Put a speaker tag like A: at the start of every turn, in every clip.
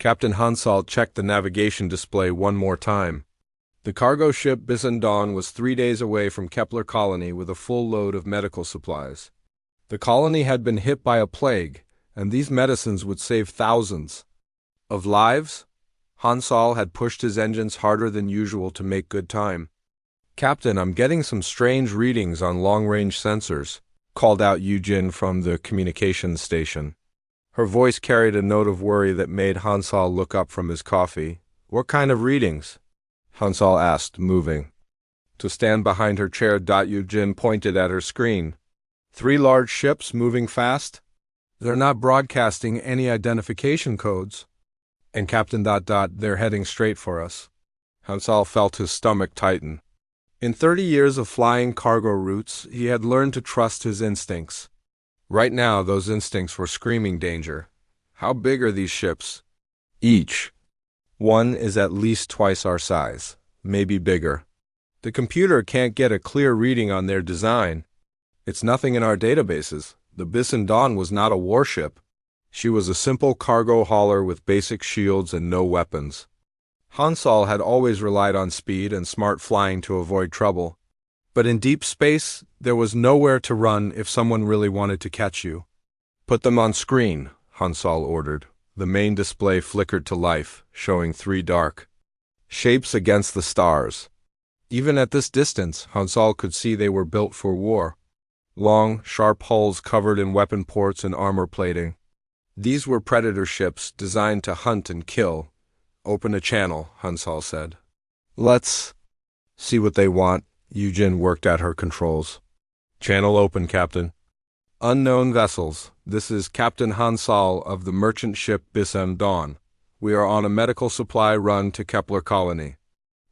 A: Captain Hansal checked the navigation display one more time. The cargo ship Bisson was 3 days away from Kepler Colony with a full load of medical supplies. The colony had been hit by a plague, and these medicines would save thousands of lives. Hansal had pushed his engines harder than usual to make good time. "Captain, I'm getting some strange readings on long-range sensors," called out Yujin from the communications station. Her voice carried a note of worry that made Hansal look up from his coffee. "What kind of readings?" Hansal asked, moving to stand behind her chair. Yujin pointed at her screen. "3 large ships moving fast. They're not broadcasting any identification codes. And Captain ... they're heading straight for us." Hansal felt his stomach tighten. In 30 years of flying cargo routes, he had learned to trust his instincts. Right now, those instincts were screaming danger. How big are these ships? Each one is at least twice our size, maybe bigger. The computer can't get a clear reading on their design. It's nothing in our databases. The Bisson was not a warship. She was a simple cargo hauler with basic shields and no weapons. Hansal had always relied on speed and smart flying to avoid trouble. But in deep space, there was nowhere to run if someone really wanted to catch you. "Put them on screen," Hansal ordered. The main display flickered to life, showing 3 dark shapes against the stars. Even at this distance, Hansal could see they were built for war. Long, sharp hulls covered in weapon ports and armor plating. These were predator ships designed to hunt and kill. "Open a channel," Hansal said. "Let's see what they want." Yujin worked at her controls. "Channel open, Captain." "Unknown vessels. This is Captain Hansal of the merchant ship Bisson. We are on a medical supply run to Kepler Colony.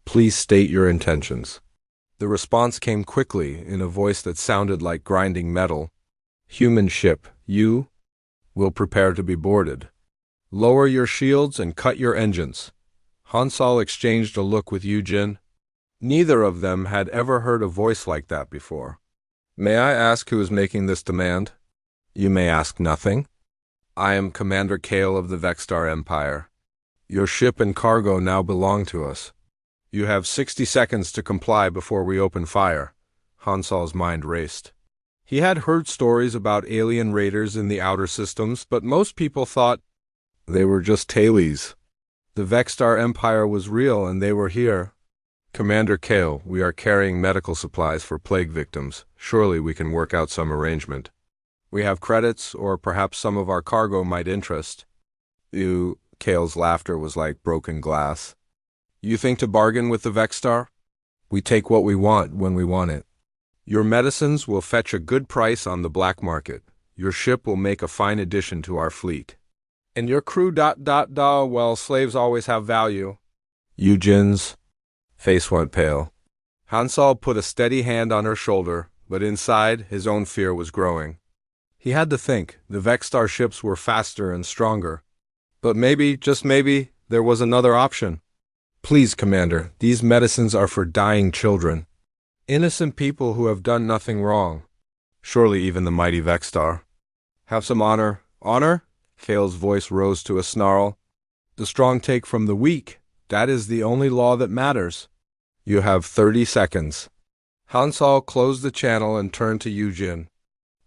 A: Please state your intentions." The response came quickly in a voice that sounded like grinding metal. "Human ship, you will prepare to be boarded. Lower your shields and cut your engines." Hansal exchanged a look with Yujin. Neither of them had ever heard a voice like that before. "May I ask who is making this demand?" "You may ask nothing. I am Commander Kale of the Vexstar Empire. Your ship and cargo now belong to us. You have 60 seconds to comply before we open fire." Hansal's mind raced. He had heard stories about alien raiders in the outer systems, but most people thought they were just tailies. The Vexstar Empire was real, and they were here. "Commander Kale, we are carrying medical supplies for plague victims. Surely we can work out some arrangement. We have credits, or perhaps some of our cargo might interest." "You..." Kale's laughter was like broken glass. "You think to bargain with the Vexstar? We take what we want when we want it. Your medicines will fetch a good price on the black market. Your ship will make a fine addition to our fleet. And your crew... well, slaves always have value." Yujin's face went pale. Hansal put a steady hand on her shoulder, but inside, his own fear was growing. He had to think. The Vexstar ships were faster and stronger. But maybe, just maybe, there was another option. "Please, Commander, these medicines are for dying children. Innocent people who have done nothing wrong. Surely even the mighty Vexstar. Have some honor." "Honor?" Kale's voice rose to a snarl. "The strong take from the weak. That is the only law that matters." "You have 30 seconds. Hansal closed the channel and turned to Yujin.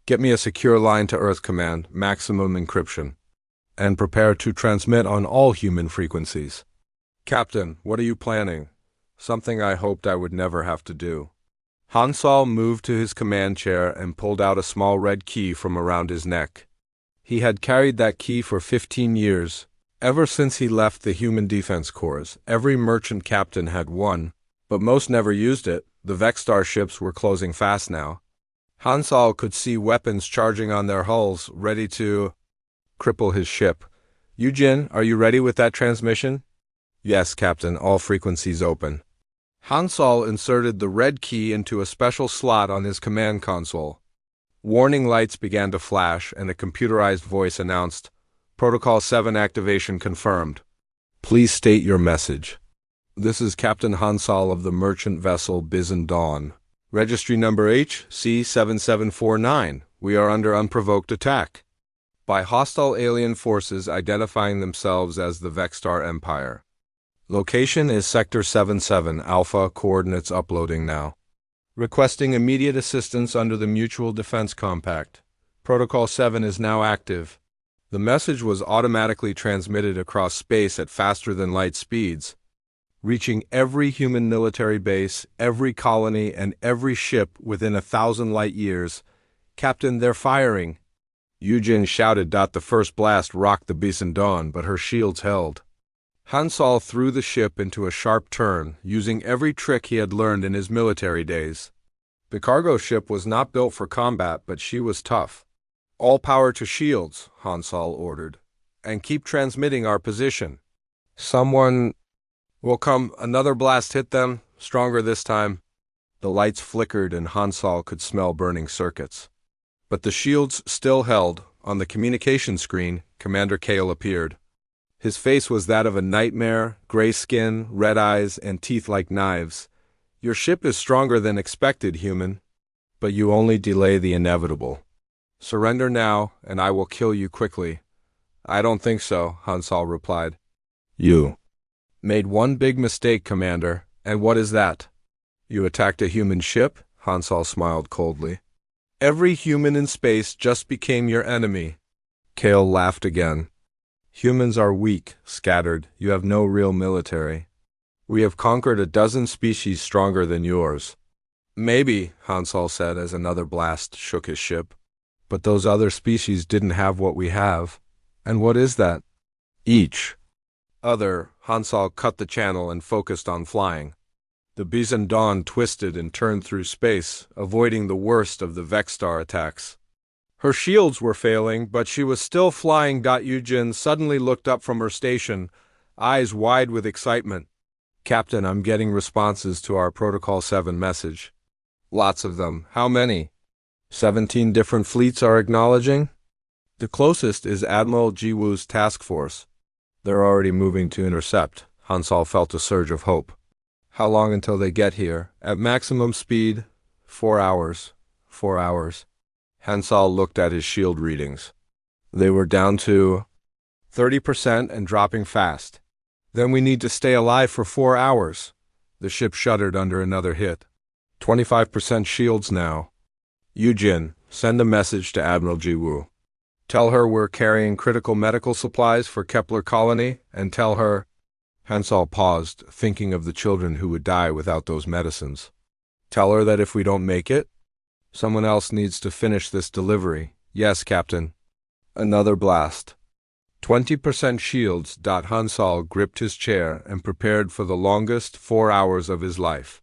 A: "Get me a secure line to Earth Command, maximum encryption. And prepare to transmit on all human frequencies." "Captain, what are you planning?" "Something I hoped I would never have to do." Hansal moved to his command chair and pulled out a small red key from around his neck. He had carried that key for 15 years. Ever since he left the Human Defense Corps, every merchant captain had one, but most never used it. The Vexstar ships were closing fast now. Hansal could see weapons charging on their hulls, ready to cripple his ship. "Yujin, are you ready with that transmission?" "Yes, Captain, all frequencies open." Hansal inserted the red key into a special slot on his command console. Warning lights began to flash, and a computerized voice announced, "Protocol 7 activation confirmed. Please state your message." "This is Captain Hansal of the merchant vessel Bisson. Registry number HC7749. We are under unprovoked attack." by hostile alien forces identifying themselves as the Vexstar Empire. Location is Sector 77 Alpha, coordinates uploading now. Requesting immediate assistance under the Mutual Defense Compact. Protocol 7 is now active. The message was automatically transmitted across space at faster-than-light speeds, reaching every human military base, every colony, and every ship within 1,000 light-years. "Captain, they're firing!" Yujin shouted. The first blast rocked the Besan Dawn, but her shields held. Hansal threw the ship into a sharp turn, using every trick he had learned in his military days. The cargo ship was not built for combat, but she was tough. "All power to shields," Hansal ordered, "and keep transmitting our position. Someone will come." Another blast hit them, stronger this time. The lights flickered and Hansal could smell burning circuits. But the shields still held. On the communication screen, Commander Kale appeared. His face was that of a nightmare, gray skin, red eyes, and teeth like knives. "Your ship is stronger than expected, human. But you only delay the inevitable. Surrender now, and I will kill you quickly." "I don't think so," Hansal replied. "You made one big mistake, Commander. And what is that?" "You attacked a human ship?" Hansal smiled coldly. "Every human in space just became your enemy." Kale laughed again. "Humans are weak, scattered. You have no real military. We have conquered a dozen species stronger than yours." "Maybe," Hansal said as another blast shook his ship. "But those other species didn't have what we have." "And what is that?" "Each other." Hansal cut the channel and focused on flying. The Besan Dawn twisted and turned through space, avoiding the worst of the Vexstar attacks. Her shields were failing, but she was still flying. Yujin suddenly looked up from her station, eyes wide with excitement. "Captain, I'm getting responses to our Protocol 7 message." "Lots of them. How many?" 17 different fleets are acknowledging. The closest is Admiral Jiwoo's task force. They're already moving to intercept." Hansal felt a surge of hope. "How long until they get here?" "At maximum speed, 4 hours. 4 hours." Hansal looked at his shield readings. They were down to 30% and dropping fast. "Then we need to stay alive for 4 hours." The ship shuddered under another hit. 25% shields now. "Yujin, send a message to Admiral Jiwoo. Tell her we're carrying critical medical supplies for Kepler Colony, and tell her—" Hansal paused, thinking of the children who would die without those medicines. "Tell her that if we don't make it, someone else needs to finish this delivery." "Yes, Captain." Another blast. 20% shields. Hansal gripped his chair and prepared for the longest 4 hours of his life.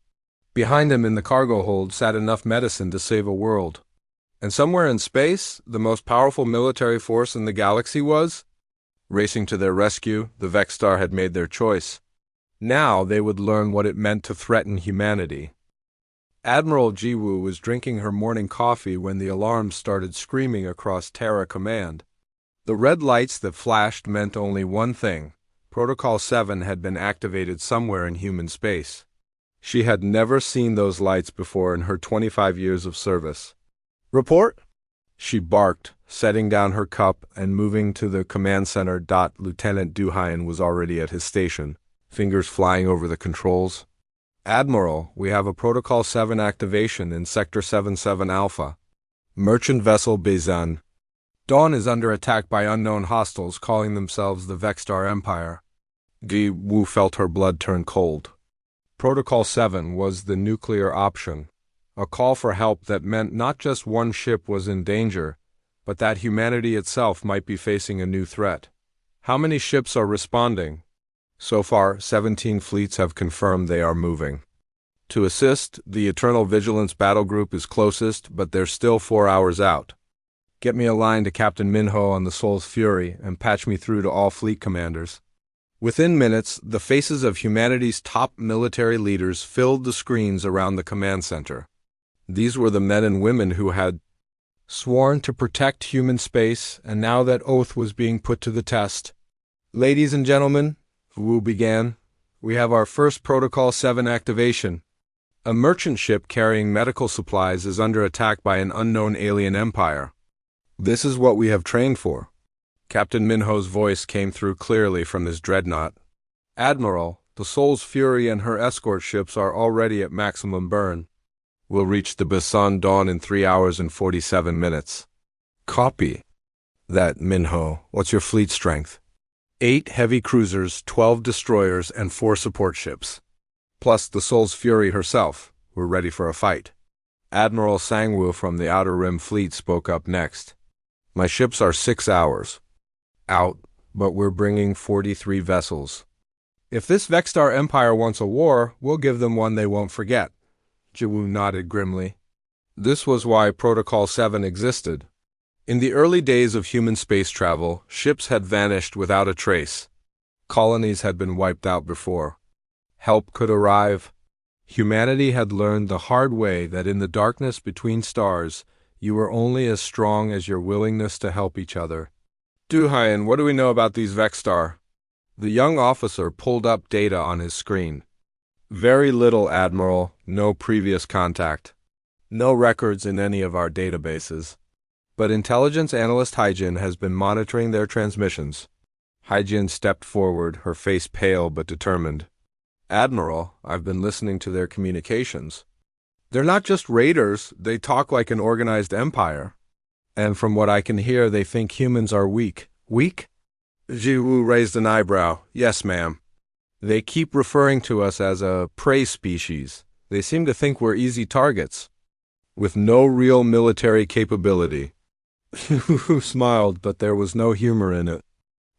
A: Behind him in the cargo hold sat enough medicine to save a world. And somewhere in space, the most powerful military force in the galaxy was racing to their rescue. The Vexstar had made their choice. Now they would learn what it meant to threaten humanity. Admiral Jiwoo was drinking her morning coffee when the alarms started screaming across Terra Command. The red lights that flashed meant only one thing. Protocol 7 had been activated somewhere in human space. She had never seen those lights before in her 25 years of service. "Report?" she barked, setting down her cup and moving to the command center. Lieutenant Duhain was already at his station, fingers flying over the controls. "Admiral, we have a Protocol 7 activation in Sector 77 Alpha. Merchant vessel Besan Dawn is under attack by unknown hostiles calling themselves the Vexstar Empire." Jiwoo felt her blood turn cold. Protocol 7 was the nuclear option, a call for help that meant not just one ship was in danger, but that humanity itself might be facing a new threat. "How many ships are responding?" "So far, 17 fleets have confirmed they are moving. To assist, the Eternal Vigilance Battle Group is closest, but they're still 4 hours out. Get me a line to Captain Minho on the Soul's Fury and patch me through to all fleet commanders." Within minutes, the faces of humanity's top military leaders filled the screens around the command center. These were the men and women who had sworn to protect human space, and now that oath was being put to the test. "Ladies and gentlemen," Wu began, "we have our first Protocol 7 activation. A merchant ship carrying medical supplies is under attack by an unknown alien empire. This is what we have trained for. Captain Minho's voice came through clearly from his dreadnought. Admiral, the Soul's Fury and her escort ships are already at maximum burn. We'll reach the Basan Dawn in 3 hours and 47 minutes. Copy that, Minho. What's your fleet strength? 8 heavy cruisers, 12 destroyers, and 4 support ships. Plus the Soul's Fury herself. We're ready for a fight. Admiral Sangwoo from the Outer Rim Fleet spoke up next. My ships are 6 hours out, but we're bringing 43 vessels. If this Vexstar Empire wants a war, we'll give them one they won't forget. Jiwoo nodded grimly. This was why Protocol 7 existed. In the early days of human space travel, ships had vanished without a trace. Colonies had been wiped out before. Help could arrive. Humanity had learned the hard way that in the darkness between stars, you were only as strong as your willingness to help each other. Duhayan, what do we know about these Vexstar? The young officer pulled up data on his screen. Very little, Admiral. No previous contact. No records in any of our databases. But Intelligence Analyst Haijin has been monitoring their transmissions. Haijin stepped forward, her face pale but determined. Admiral, I've been listening to their communications. They're not just raiders, they talk like an organized empire. And from what I can hear, they think humans are weak. Weak? Jiwoo raised an eyebrow. Yes, ma'am. They keep referring to us as a prey species. They seem to think we're easy targets, with no real military capability. Jiwoo smiled, but there was no humor in it.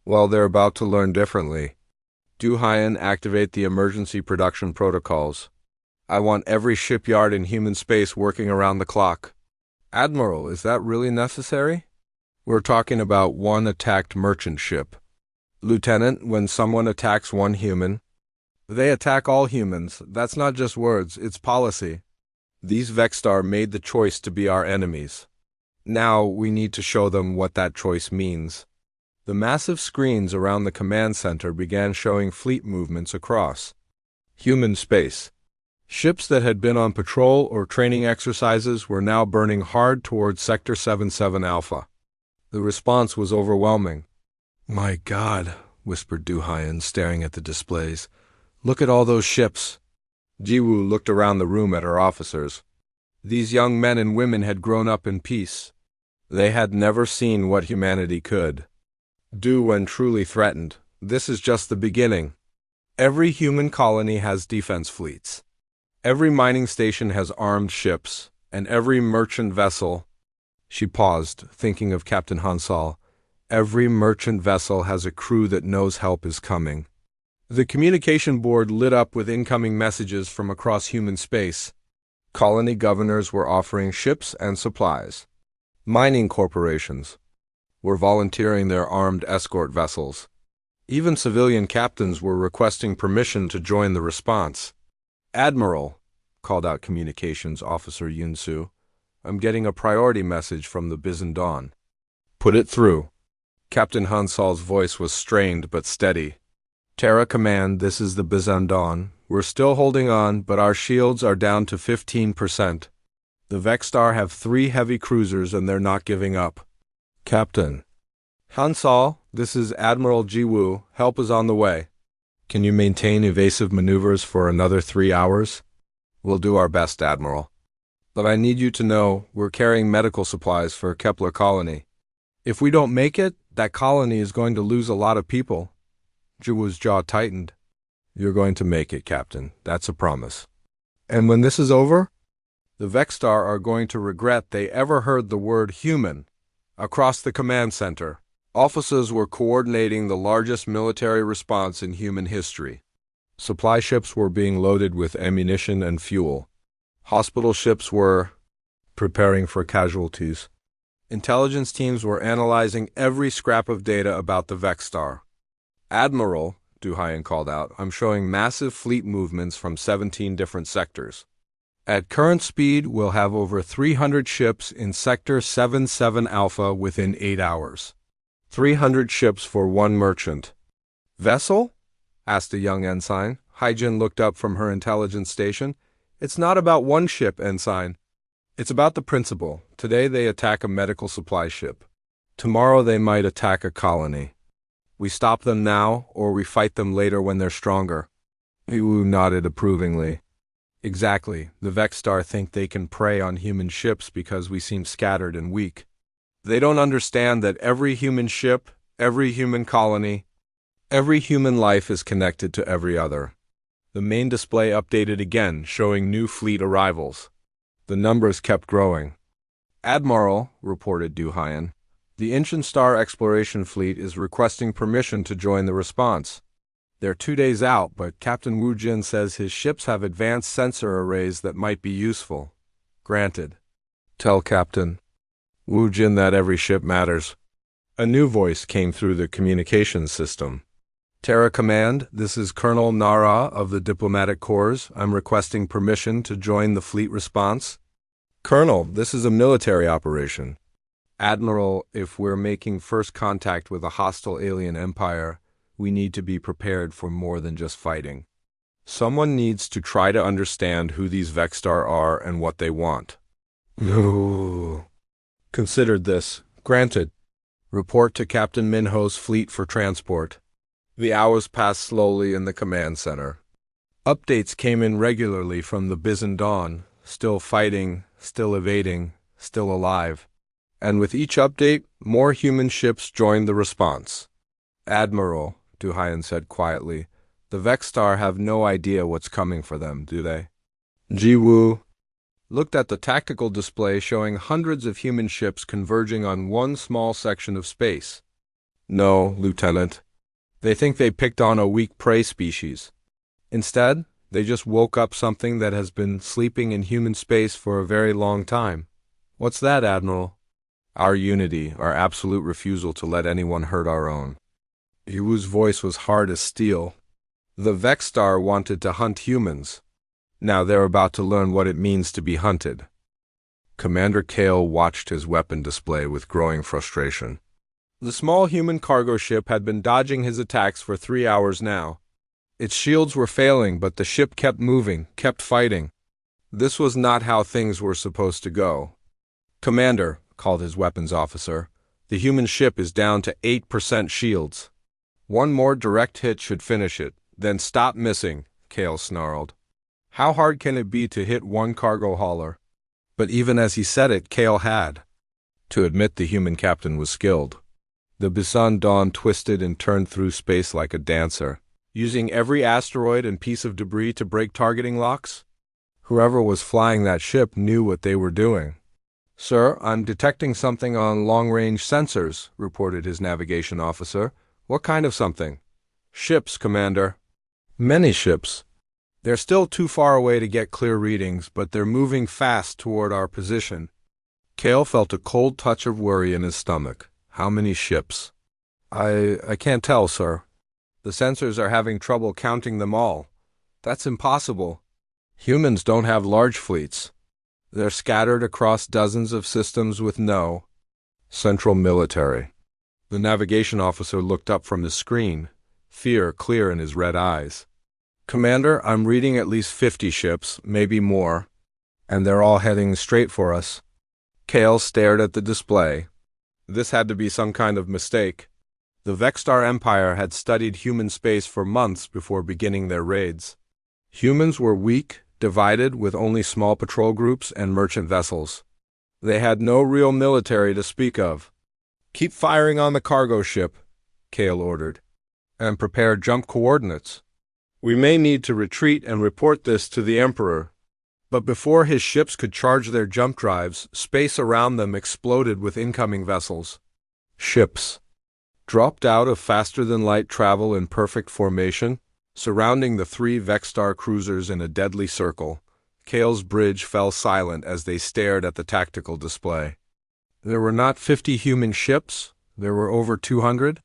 A: Well, they're about to learn differently. Duhayan, activate the emergency production protocols. I want every shipyard in human space working around the clock. Admiral, is that really necessary? We're talking about one attacked merchant ship. Lieutenant, when someone attacks one human, they attack all humans. That's not just words, it's policy. These Vexstar made the choice to be our enemies. Now we need to show them what that choice means. The massive screens around the command center began showing fleet movements across human space. Ships that had been on patrol or training exercises were now burning hard towards Sector 77 Alpha. The response was overwhelming. My God, whispered Duhayan, staring at the displays. Look at all those ships. Jiwoo looked around the room at her officers. These young men and women had grown up in peace. They had never seen what humanity could do when truly threatened. This is just the beginning. Every human colony has defense fleets. Every mining station has armed ships, and every merchant vessel— She paused, thinking of Captain Hansal. Every merchant vessel has a crew that knows help is coming. The communication board lit up with incoming messages from across human space. Colony governors were offering ships and supplies. Mining corporations were volunteering their armed escort vessels. Even civilian captains were requesting permission to join the response. Admiral, called out Communications Officer Yunsu, I'm getting a priority message from the Basan Dawn. Put it through. Captain Hansal's voice was strained but steady. Terra Command, this is the Basan Dawn. We're still holding on, but our shields are down to 15%. The Vexstar have 3 heavy cruisers and they're not giving up. Captain. Hansal, this is Admiral Jiwoo. Help is on the way. Can you maintain evasive maneuvers for another 3 hours? We'll do our best, Admiral. But I need you to know we're carrying medical supplies for Kepler Colony. If we don't make it, that colony is going to lose a lot of people. Jiwoo's jaw tightened. You're going to make it, Captain. That's a promise. And when this is over, the Vexstar are going to regret they ever heard the word human. Across the command center, officers were coordinating the largest military response in human history. Supply ships were being loaded with ammunition and fuel. Hospital ships were preparing for casualties. Intelligence teams were analyzing every scrap of data about the Vexstar. Admiral, Duhayan called out, I'm showing massive fleet movements from 17 different sectors. At current speed, we'll have over 300 ships in Sector 77 Alpha within 8 hours. 300 ships for one merchant. Vessel? Asked a young ensign. Haijin looked up from her intelligence station. It's not about one ship, ensign. It's about the principle. Today they attack a medical supply ship. Tomorrow they might attack a colony. We stop them now, or we fight them later when they're stronger. Iwu nodded approvingly. Exactly. The Vexstar think they can prey on human ships because we seem scattered and weak. They don't understand that every human ship, every human colony, every human life is connected to every other. The main display updated again, showing new fleet arrivals. The numbers kept growing. Admiral, reported Du Hyan, the Ancient Star Exploration Fleet is requesting permission to join the response. They're 2 days out, but Captain Wu Jin says his ships have advanced sensor arrays that might be useful. Granted. Tell Captain Wu Jin that every ship matters. A new voice came through the communications system. Terra Command, this is Colonel Nara of the Diplomatic Corps. I'm requesting permission to join the fleet response. Colonel, this is a military operation. Admiral, if we're making first contact with a hostile alien empire, we need to be prepared for more than just fighting. Someone needs to try to understand who these Vexstar are and what they want. Ooh. Considered this. Granted. Report to Captain Minho's fleet for transport. The hours passed slowly in the command center. Updates came in regularly from the Bison Dawn, still fighting, still evading, still alive. And with each update, more human ships joined the response. Admiral, Du Hyan said quietly, the Vexstar have no idea what's coming for them, do they? Ji Woo looked at the tactical display showing hundreds of human ships converging on one small section of space. No, Lieutenant. They think they picked on a weak prey species. Instead, they just woke up something that has been sleeping in human space for a very long time. What's that, Admiral? Our unity, our absolute refusal to let anyone hurt our own. Yiwu's voice was hard as steel. The Vexstar wanted to hunt humans. Now they're about to learn what it means to be hunted. Commander Kale watched his weapon display with growing frustration. The small human cargo ship had been dodging his attacks for 3 hours now. Its shields were failing, but the ship kept moving, kept fighting. This was not how things were supposed to go. Commander, called his weapons officer, the human ship is down to 8% shields. One more direct hit should finish it, then stop missing, Kale snarled. How hard can it be to hit one cargo hauler? But even as he said it, Kale had to admit the human captain was skilled. The Bison Dawn twisted and turned through space like a dancer, using every asteroid and piece of debris to break targeting locks. Whoever was flying that ship knew what they were doing. Sir, I'm detecting something on long-range sensors, reported his navigation officer. What kind of something? Ships, Commander. Many ships. They're still too far away to get clear readings, but they're moving fast toward our position. Kale felt a cold touch of worry in his stomach. How many ships? I can't tell, sir. The sensors are having trouble counting them all. That's impossible. Humans don't have large fleets. They're scattered across dozens of systems with no central military. The navigation officer looked up from the screen, fear clear in his red eyes. Commander, I'm reading at least 50 ships, maybe more, and they're all heading straight for us. Kale stared at the display. This had to be some kind of mistake. The Vexstar Empire had studied human space for months before beginning their raids. Humans were weak, divided with only small patrol groups and merchant vessels. They had no real military to speak of. Keep firing on the cargo ship, Kale ordered, and prepare jump coordinates. We may need to retreat and report this to the Emperor. But before his ships could charge their jump drives, space around them exploded with incoming vessels. Ships dropped out of faster-than-light travel in perfect formation, surrounding the 3 Vexstar cruisers in a deadly circle. Kale's bridge fell silent as they stared at the tactical display. There were not 50 human ships, there were over 200,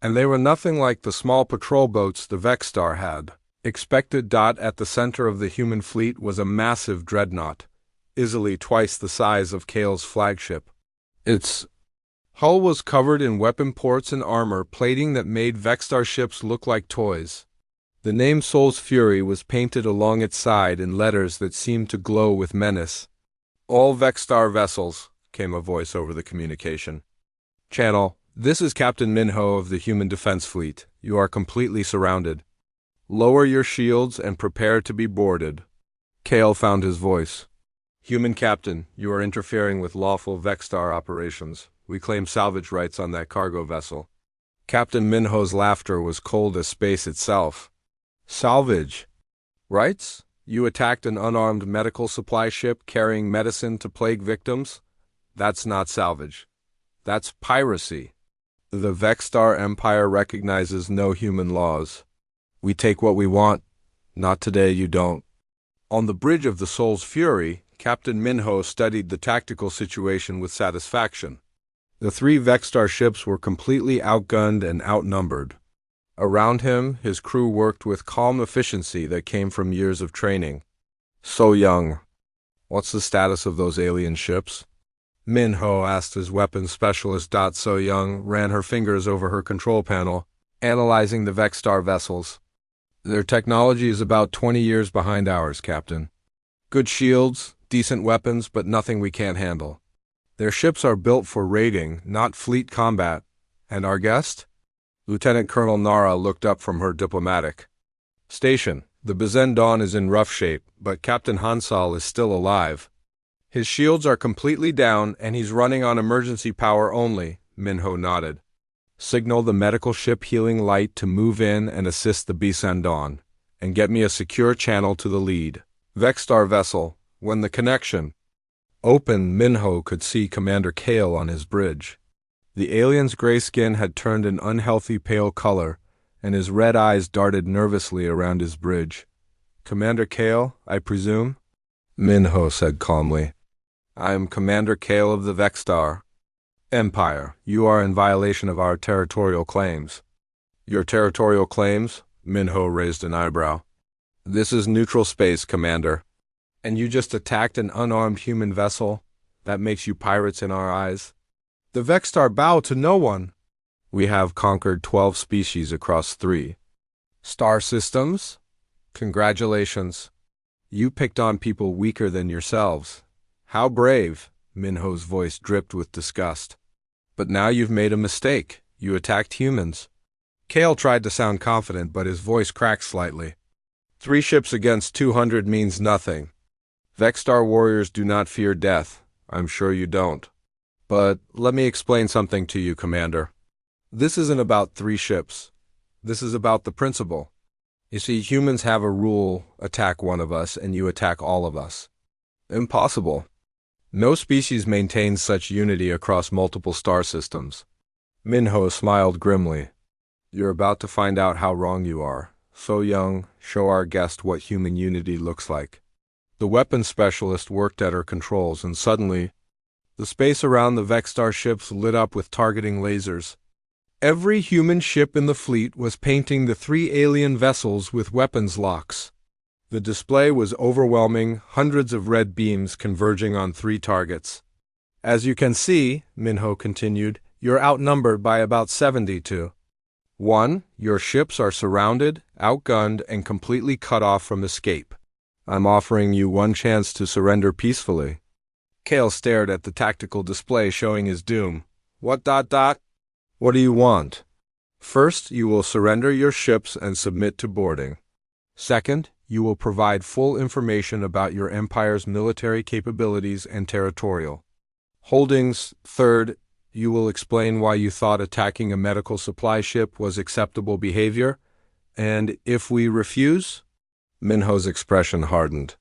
A: and they were nothing like the small patrol boats the Vexstar had. Expected. At the center of the human fleet was a massive dreadnought, easily twice the size of Kale's flagship. Its hull was covered in weapon ports and armor plating that made Vexstar ships look like toys. The name Soul's Fury was painted along its side in letters that seemed to glow with menace. All Vexstar vessels, came a voice over the communication. Channel, this is Captain Minho of the Human Defense Fleet. You are completely surrounded. Lower your shields and prepare to be boarded. Kale found his voice. Human Captain, you are interfering with lawful Vexstar operations. We claim salvage rights on that cargo vessel. Captain Minho's laughter was cold as space itself. Salvage rights? You attacked an unarmed medical supply ship carrying medicine to plague victims? That's not salvage. That's piracy. The Vexstar Empire recognizes no human laws. We take what we want. Not today, you don't. On the bridge of the Soul's Fury, Captain Minho studied the tactical situation with satisfaction. The 3 Vexstar ships were completely outgunned and outnumbered. Around him, his crew worked with calm efficiency that came from years of training. So Young, what's the status of those alien ships? Minho asked his weapons specialist. So Young ran her fingers over her control panel, analyzing the Vexstar vessels. Their technology is about 20 years behind ours, Captain. Good shields, decent weapons, but nothing we can't handle. Their ships are built for raiding, not fleet combat. And our guest? Lieutenant Colonel Nara looked up from her diplomatic station. The Bizendon is in rough shape, but Captain Hansal is still alive. His shields are completely down, and he's running on emergency power only, Minho nodded. Signal the medical ship Healing Light to move in and assist the Bizendon, and get me a secure channel to the lead Vexstar vessel. When the connection opened, Minho could see Commander Kale on his bridge. The alien's gray skin had turned an unhealthy pale color, and his red eyes darted nervously around his bridge. Commander Kale, I presume? Minho said calmly. I am Commander Kale of the Vexstar Empire. You are in violation of our territorial claims. Your territorial claims? Minho raised an eyebrow. This is neutral space, Commander. And you just attacked an unarmed human vessel? That makes you pirates in our eyes? The Vexstar bow to no one. We have conquered 12 species across 3 star systems? Congratulations. You picked on people weaker than yourselves. How brave, Minho's voice dripped with disgust. But now you've made a mistake. You attacked humans. Kale tried to sound confident, but his voice cracked slightly. 3 ships against 200 means nothing. Vexstar warriors do not fear death. I'm sure you don't. But let me explain something to you, Commander. This isn't about 3 ships. This is about the principle. You see, humans have a rule: attack one of us and you attack all of us. Impossible. No species maintains such unity across multiple star systems. Minho smiled grimly. You're about to find out how wrong you are. So Young, show our guest what human unity looks like. The weapons specialist worked at her controls, and suddenly, the space around the Vexstar ships lit up with targeting lasers. Every human ship in the fleet was painting the 3 alien vessels with weapons locks. The display was overwhelming, hundreds of red beams converging on 3 targets. As you can see, Minho continued, you're outnumbered by about 70 to 1. Your ships are surrounded, outgunned, and completely cut off from escape. I'm offering you 1 chance to surrender peacefully. Kale stared at the tactical display showing his doom. What? What do you want? First, you will surrender your ships and submit to boarding. Second, you will provide full information about your empire's military capabilities and territorial holdings. Third, you will explain why you thought attacking a medical supply ship was acceptable behavior. And if we refuse? Minho's expression hardened.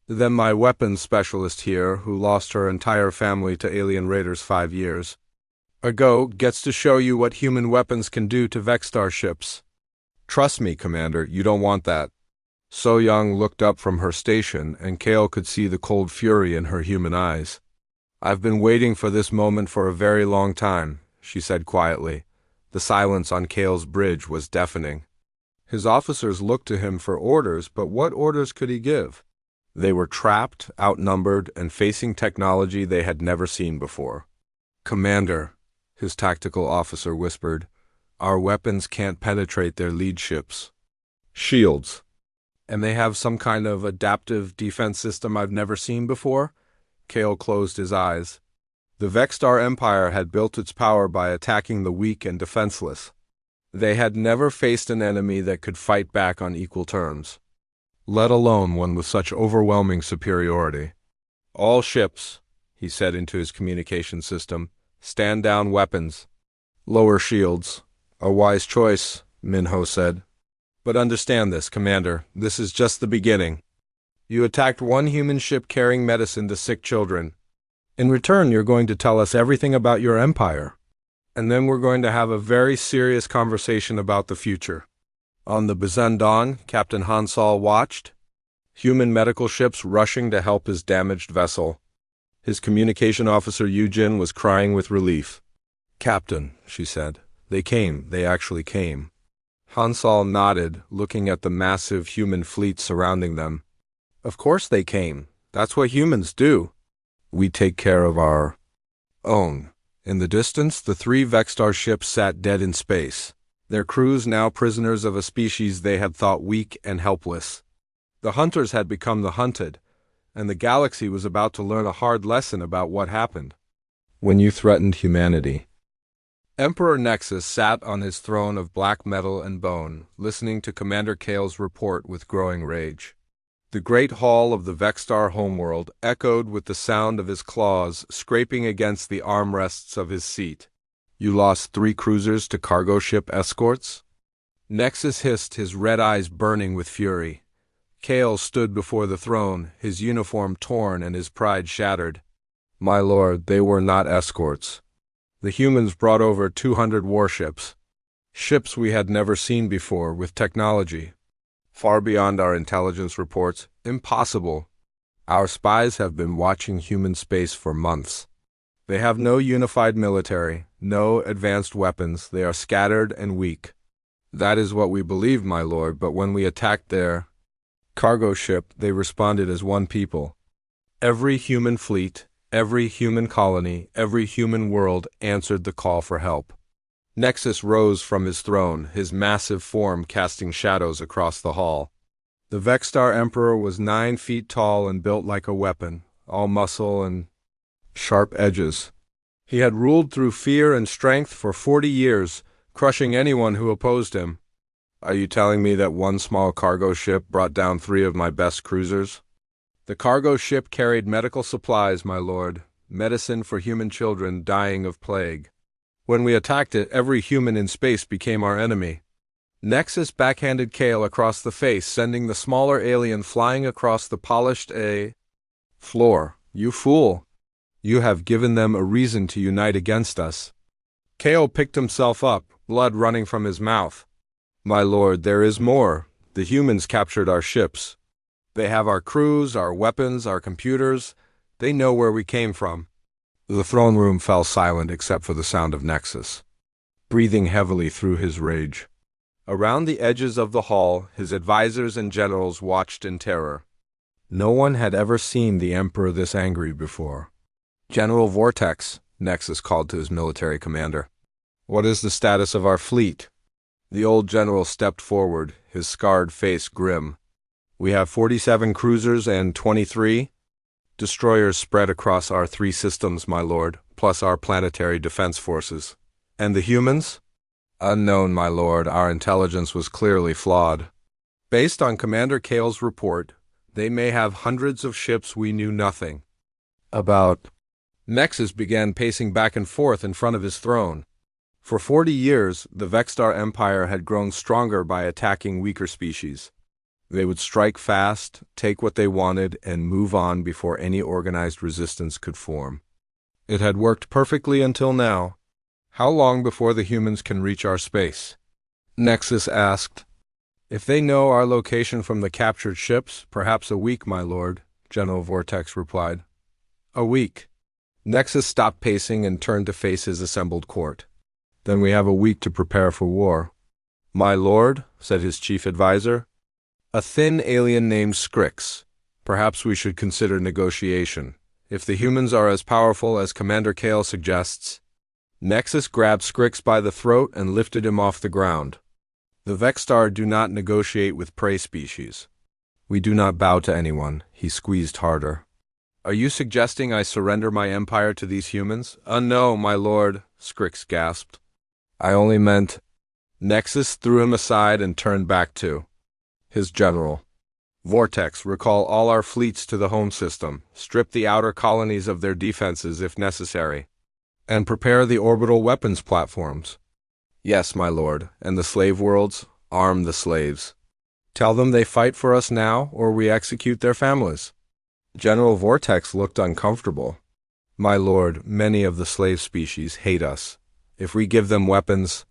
A: Then my weapons specialist here, who lost her entire family to alien raiders 5 years ago, gets to show you what human weapons can do to Vexstar ships. Trust me, Commander, you don't want that. So Young looked up from her station, and Kale could see the cold fury in her human eyes. I've been waiting for this moment for a very long time, she said quietly. The silence on Kale's bridge was deafening. His officers looked to him for orders, but what orders could he give? They were trapped, outnumbered, and facing technology they had never seen before. Commander, his tactical officer whispered, our weapons can't penetrate their lead ships' shields. And they have some kind of adaptive defense system I've never seen before? Kale closed his eyes. The Vextar Empire had built its power by attacking the weak and defenseless. They had never faced an enemy that could fight back on equal terms, let alone one with such overwhelming superiority. "All ships," he said into his communication system, "stand down weapons. Lower shields." "A wise choice," Minho said. "But understand this, Commander, this is just the beginning. You attacked one human ship carrying medicine to sick children. In return, you're going to tell us everything about your empire. And then we're going to have a very serious conversation about the future." On the Bizendon, Captain Hansal watched, human medical ships rushing to help his damaged vessel. His communication officer Yujin was crying with relief. "Captain," she said, "they came. They actually came." Hansal nodded, looking at the massive human fleet surrounding them. "Of course they came. That's what humans do. We take care of our own." In the distance, the 3 Vextar ships sat dead in space, their crews now prisoners of a species they had thought weak and helpless. The hunters had become the hunted, and the galaxy was about to learn a hard lesson about what happened when you threatened humanity. Emperor Nexus sat on his throne of black metal and bone, listening to Commander Kale's report with growing rage. The great hall of the Vextar homeworld echoed with the sound of his claws scraping against the armrests of his seat. "You lost 3 cruisers to cargo ship escorts?" Nexus hissed, his red eyes burning with fury. Kale stood before the throne, his uniform torn and his pride shattered. "My lord, they were not escorts. The humans brought over 200 warships. Ships we had never seen before, with technology far beyond our intelligence reports. Impossible. Our spies have been watching human space for months. They have no unified military, no advanced weapons. They are scattered and weak. That is what we believed, my lord, but when we attacked their cargo ship, they responded as one people. Every human fleet, every human colony, every human world answered the call for help." Nexus rose from his throne, his massive form casting shadows across the hall. The Vextar Emperor was 9 feet tall and built like a weapon, all muscle and sharp edges. He had ruled through fear and strength for 40 years, crushing anyone who opposed him. "Are you telling me that one small cargo ship brought down 3 of my best cruisers?" "The cargo ship carried medical supplies, my lord, medicine for human children dying of plague. When we attacked it, every human in space became our enemy." Nexus backhanded Kale across the face, sending the smaller alien flying across the polished floor. "You fool! You have given them a reason to unite against us." Kale picked himself up, blood running from his mouth. "My lord, there is more. The humans captured our ships. They have our crews, our weapons, our computers. They know where we came from." The throne room fell silent except for the sound of Nexus, breathing heavily through his rage. Around the edges of the hall, his advisors and generals watched in terror. No one had ever seen the Emperor this angry before. "General Vortex," Nexus called to his military commander. "What is the status of our fleet?" The old general stepped forward, his scarred face grim. "We have 47 cruisers and 23 destroyers spread across our 3 systems, my lord, plus our planetary defense forces." "And the humans?" "Unknown, my lord. Our intelligence was clearly flawed. Based on Commander Kale's report, they may have hundreds of ships we knew nothing about." Nexus began pacing back and forth in front of his throne. For 40 years, the Vextar Empire had grown stronger by attacking weaker species. They would strike fast, take what they wanted, and move on before any organized resistance could form. It had worked perfectly until now. "How long before the humans can reach our space?" Nexus asked. "If they know our location from the captured ships, perhaps a week, my lord," General Vortex replied. "A week." Nexus stopped pacing and turned to face his assembled court. "Then we have a week to prepare for war." "My lord," said his chief advisor, "a thin alien named Scrix. Perhaps we should consider negotiation. If the humans are as powerful as Commander Kale suggests." Nexus grabbed Scrix by the throat and lifted him off the ground. "The Vextar do not negotiate with prey species. We do not bow to anyone." He squeezed harder. Are you suggesting I surrender my empire to these humans? No, my lord, Scrix gasped. I only meant... Nexus threw him aside and turned back to his general. Vortex, recall all our fleets to the home system, strip the outer colonies of their defenses if necessary, and prepare the orbital weapons platforms. Yes, my lord, and the slave worlds, arm the slaves. Tell them they fight for us now, or we execute their families. General Vortex looked uncomfortable. My lord, many of the slave species hate us. If we give them weapons,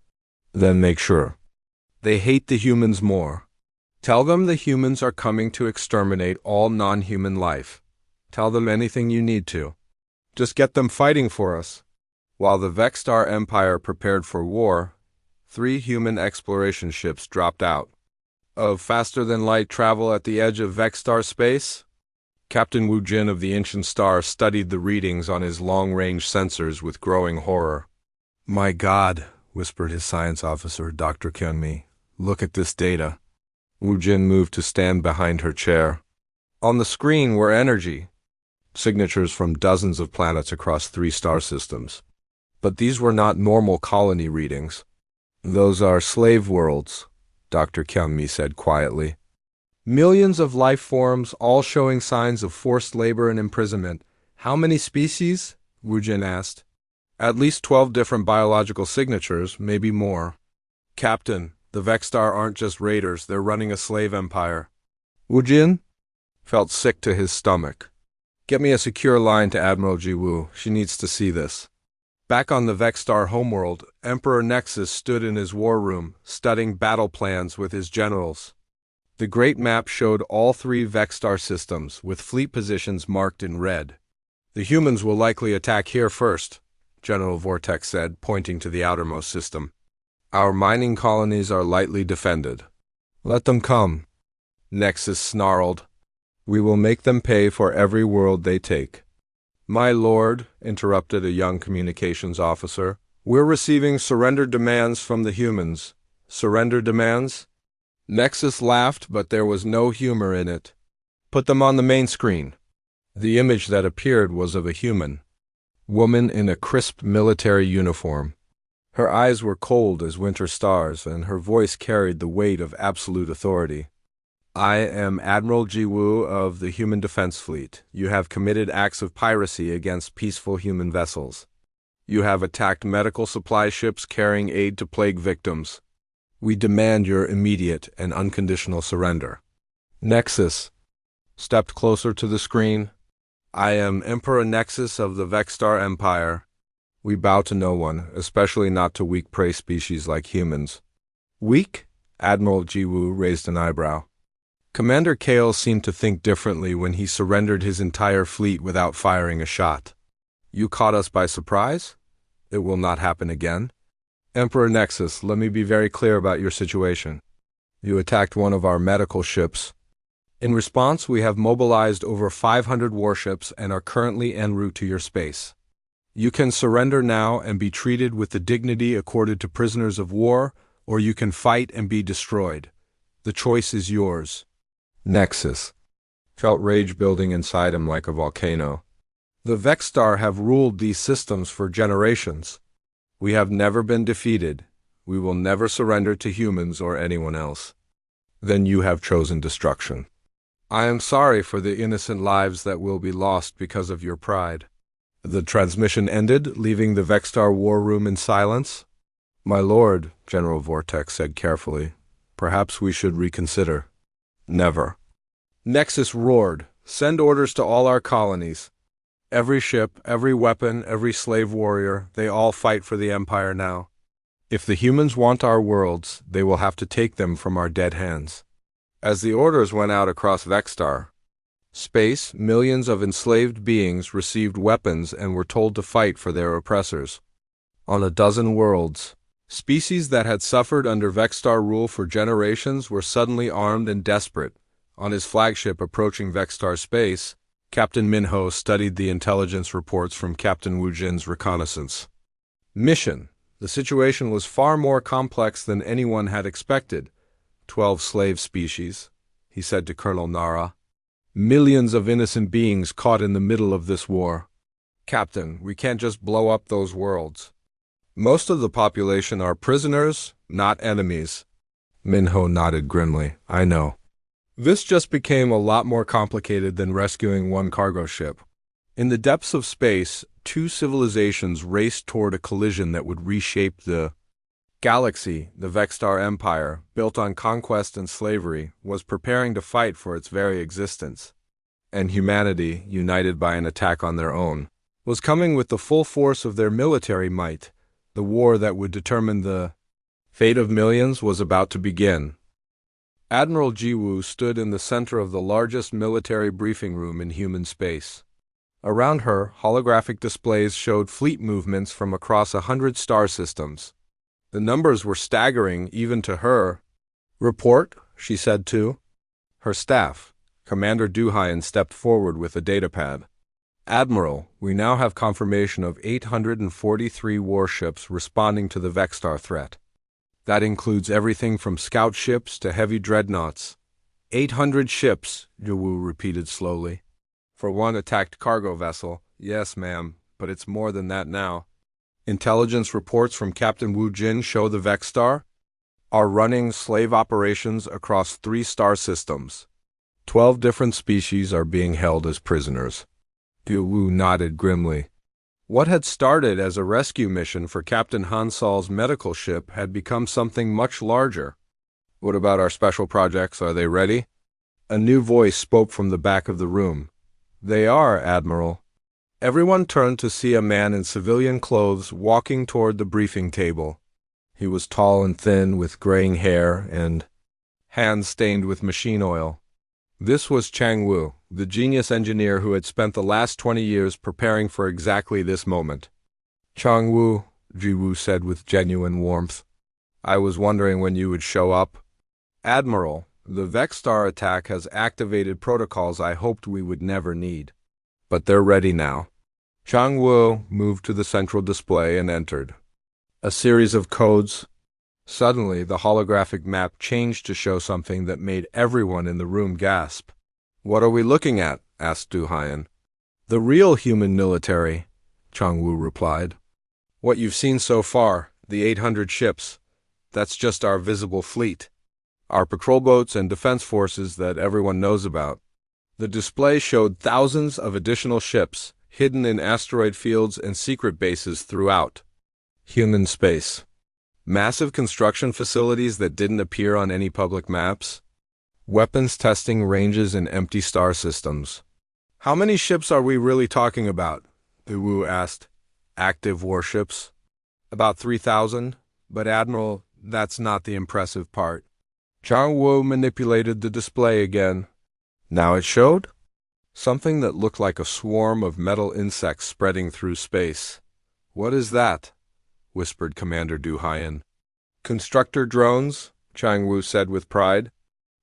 A: then make sure they hate the humans more. Tell them the humans are coming to exterminate all non-human life. Tell them anything you need to. Just get them fighting for us. While the Vexstar Empire prepared for war, 3 human exploration ships dropped out of faster-than-light travel at the edge of Vexstar space. Captain Wu Jin of the Ancient Star studied the readings on his long-range sensors with growing horror. My God, whispered his science officer, Dr. Kyunmi. Look at this data. Wu Jin moved to stand behind her chair. On the screen were energy signatures from dozens of planets across 3 star systems. But these were not normal colony readings. Those are slave worlds, Dr. Kyunmi said quietly. Millions of life forms, all showing signs of forced labor and imprisonment. How many species? Wu Jin asked. At least 12 different biological signatures, maybe more. Captain, the Vexstar aren't just raiders, they're running a slave empire. Wu Jin felt sick to his stomach. Get me a secure line to Admiral Jiwoo. She needs to see this. Back on the Vexstar homeworld, Emperor Nexus stood in his war room, studying battle plans with his generals. The Great Map showed all 3 Vexstar systems, with fleet positions marked in red. The humans will likely attack here first, General Vortex said, pointing to the outermost system. Our mining colonies are lightly defended. Let them come. Nexus snarled. We will make them pay for every world they take. My lord, interrupted a young communications officer, we're receiving surrender demands from the humans. Surrender demands? Nexus laughed, but there was no humor in it. Put them on the main screen. The image that appeared was of a human woman in a crisp military uniform. Her eyes were cold as winter stars, and her voice carried the weight of absolute authority. I am Admiral Jiwoo of the Human Defense Fleet. You have committed acts of piracy against peaceful human vessels. You have attacked medical supply ships carrying aid to plague victims. We demand your immediate and unconditional surrender. Nexus stepped closer to the screen. I am Emperor Nexus of the Vexstar Empire. We bow to no one, especially not to weak prey species like humans. Weak? Admiral Jiwoo raised an eyebrow. Commander Kale seemed to think differently when he surrendered his entire fleet without firing a shot. You caught us by surprise? It will not happen again. Emperor Nexus, let me be very clear about your situation. You attacked one of our medical ships. In response, we have mobilized over 500 warships and are currently en route to your space. You can surrender now and be treated with the dignity accorded to prisoners of war, or you can fight and be destroyed. The choice is yours. Nexus felt rage building inside him like a volcano. The Vexstar have ruled these systems for generations. We have never been defeated. We will never surrender to humans or anyone else. Then you have chosen destruction. I am sorry for the innocent lives that will be lost because of your pride. The transmission ended, leaving the Vexstar war room in silence. My lord, General Vortex said carefully, perhaps we should reconsider. Never. Nexus roared. Send orders to all our colonies. Every ship, every weapon, every slave warrior, they all fight for the Empire now. If the humans want our worlds, they will have to take them from our dead hands. As the orders went out across Vexstar space, millions of enslaved beings received weapons and were told to fight for their oppressors. On a dozen worlds, species that had suffered under Vexstar rule for generations were suddenly armed and desperate. On his flagship approaching Vexstar space, Captain Minho studied the intelligence reports from Captain Wu Jin's reconnaissance mission. The situation was far more complex than anyone had expected. 12 slave species, he said to Colonel Nara. Millions of innocent beings caught in the middle of this war. Captain, we can't just blow up those worlds. Most of the population are prisoners, not enemies. Minho nodded grimly. I know. This just became a lot more complicated than rescuing one cargo ship. In the depths of space, two civilizations raced toward a collision that would reshape the galaxy. The Vexstar Empire, built on conquest and slavery, was preparing to fight for its very existence. And humanity, united by an attack on their own, was coming with the full force of their military might. The war that would determine the fate of millions was about to begin. Admiral Jiwoo stood in the center of the largest military briefing room in human space. Around her, holographic displays showed fleet movements from across 100 star systems. The numbers were staggering even to her. Report, she said to her staff. Commander Duhayan stepped forward with a datapad. Admiral, we now have confirmation of 843 warships responding to the Vexstar threat. That includes everything from scout ships to heavy dreadnoughts. 800 ships, Jiwoo repeated slowly. For one attacked cargo vessel, yes, ma'am, but it's more than that now. Intelligence reports from Captain Wu Jin show the Vexstar are running slave operations across 3 star systems. 12 different species are being held as prisoners. Jiwoo nodded grimly. What had started as a rescue mission for Captain Hansal's medical ship had become something much larger. What about our special projects? Are they ready? A new voice spoke from the back of the room. They are, Admiral. Everyone turned to see a man in civilian clothes walking toward the briefing table. He was tall and thin, with graying hair and hands stained with machine oil. This was Chang Wu, the genius engineer who had spent the last 20 years preparing for exactly this moment. Chang Wu, Jiwoo said with genuine warmth. I was wondering when you would show up. Admiral, the Vexstar attack has activated protocols I hoped we would never need. But they're ready now. Chang Wu moved to the central display and entered. A series of codes. Suddenly, the holographic map changed to show something that made everyone in the room gasp. What are we looking at? Asked Duhayan. The real human military, Chang Wu replied. What you've seen so far, the 800 ships, that's just our visible fleet. Our patrol boats and defense forces that everyone knows about. The display showed thousands of additional ships, hidden in asteroid fields and secret bases throughout human space. Massive construction facilities that didn't appear on any public maps. Weapons testing ranges in empty star systems. How many ships are we really talking about? Wu asked. Active warships? About 3,000, but Admiral, that's not the impressive part. Chang Wu manipulated the display again. Now it showed something that looked like a swarm of metal insects spreading through space. What is that? Whispered Commander Duhayan. Constructor drones, Chang Wu said with pride.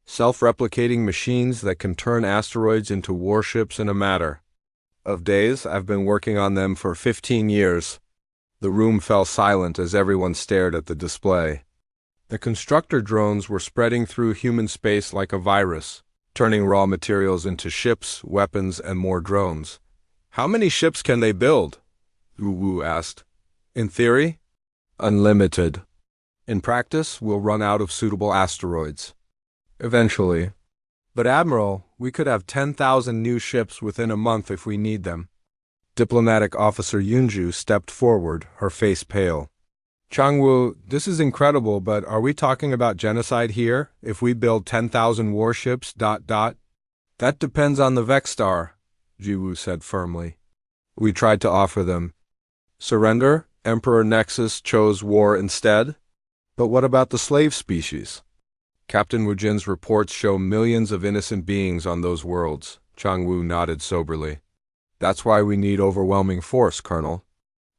A: Self-replicating machines that can turn asteroids into warships in a matter of days. I've been working on them for 15 years. The room fell silent as everyone stared at the display. The constructor drones were spreading through human space like a virus, turning raw materials into ships, weapons, and more drones. How many ships can they build? Wu asked. In theory, unlimited. In practice, we'll run out of suitable asteroids. Eventually. But Admiral, we could have 10,000 new ships within a month if we need them. Diplomatic Officer Yunju stepped forward, her face pale. Changwu, this is incredible, but are we talking about genocide here, if we build 10,000 warships, ... That depends on the Vexstar, Jiwoo said firmly. We tried to offer them surrender. Emperor Nexus chose war instead. But what about the slave species? Captain Wujin's reports show millions of innocent beings on those worlds. Changwu nodded soberly. That's why we need overwhelming force, Colonel.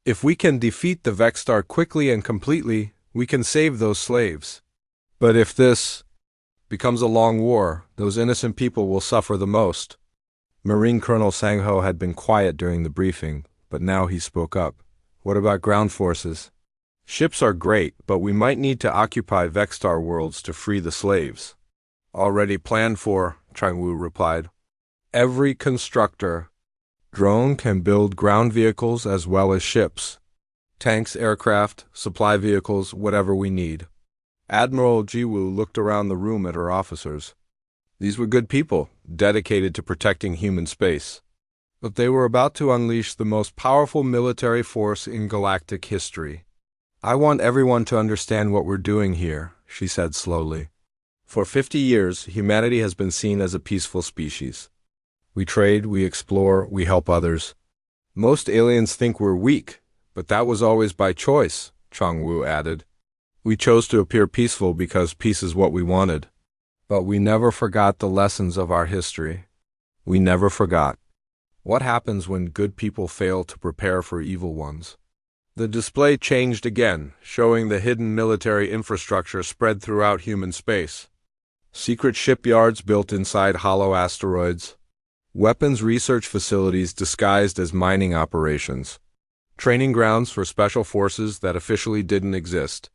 A: If we can defeat the Vexstar quickly and completely, we can save those slaves. But if this becomes a long war, those innocent people will suffer the most. Marine Colonel Sangho had been quiet during the briefing, but now he spoke up. What about ground forces? Ships are great, but we might need to occupy Vexstar worlds to free the slaves. Already planned for, Changwu replied. Every constructor drone can build ground vehicles as well as ships, tanks, aircraft, supply vehicles, whatever we need. Admiral Jiwoo looked around the room at her officers. These were good people, dedicated to protecting human space. But they were about to unleash the most powerful military force in galactic history. I want everyone to understand what we're doing here, she said slowly. For 50 years, humanity has been seen as a peaceful species. We trade, we explore, we help others. Most aliens think we're weak, but that was always by choice, Changwu added. We chose to appear peaceful because peace is what we wanted. But we never forgot the lessons of our history. We never forgot. What happens when good people fail to prepare for evil ones? The display changed again, showing the hidden military infrastructure spread throughout human space. Secret shipyards built inside hollow asteroids. Weapons research facilities disguised as mining operations. Training grounds for special forces that officially didn't exist.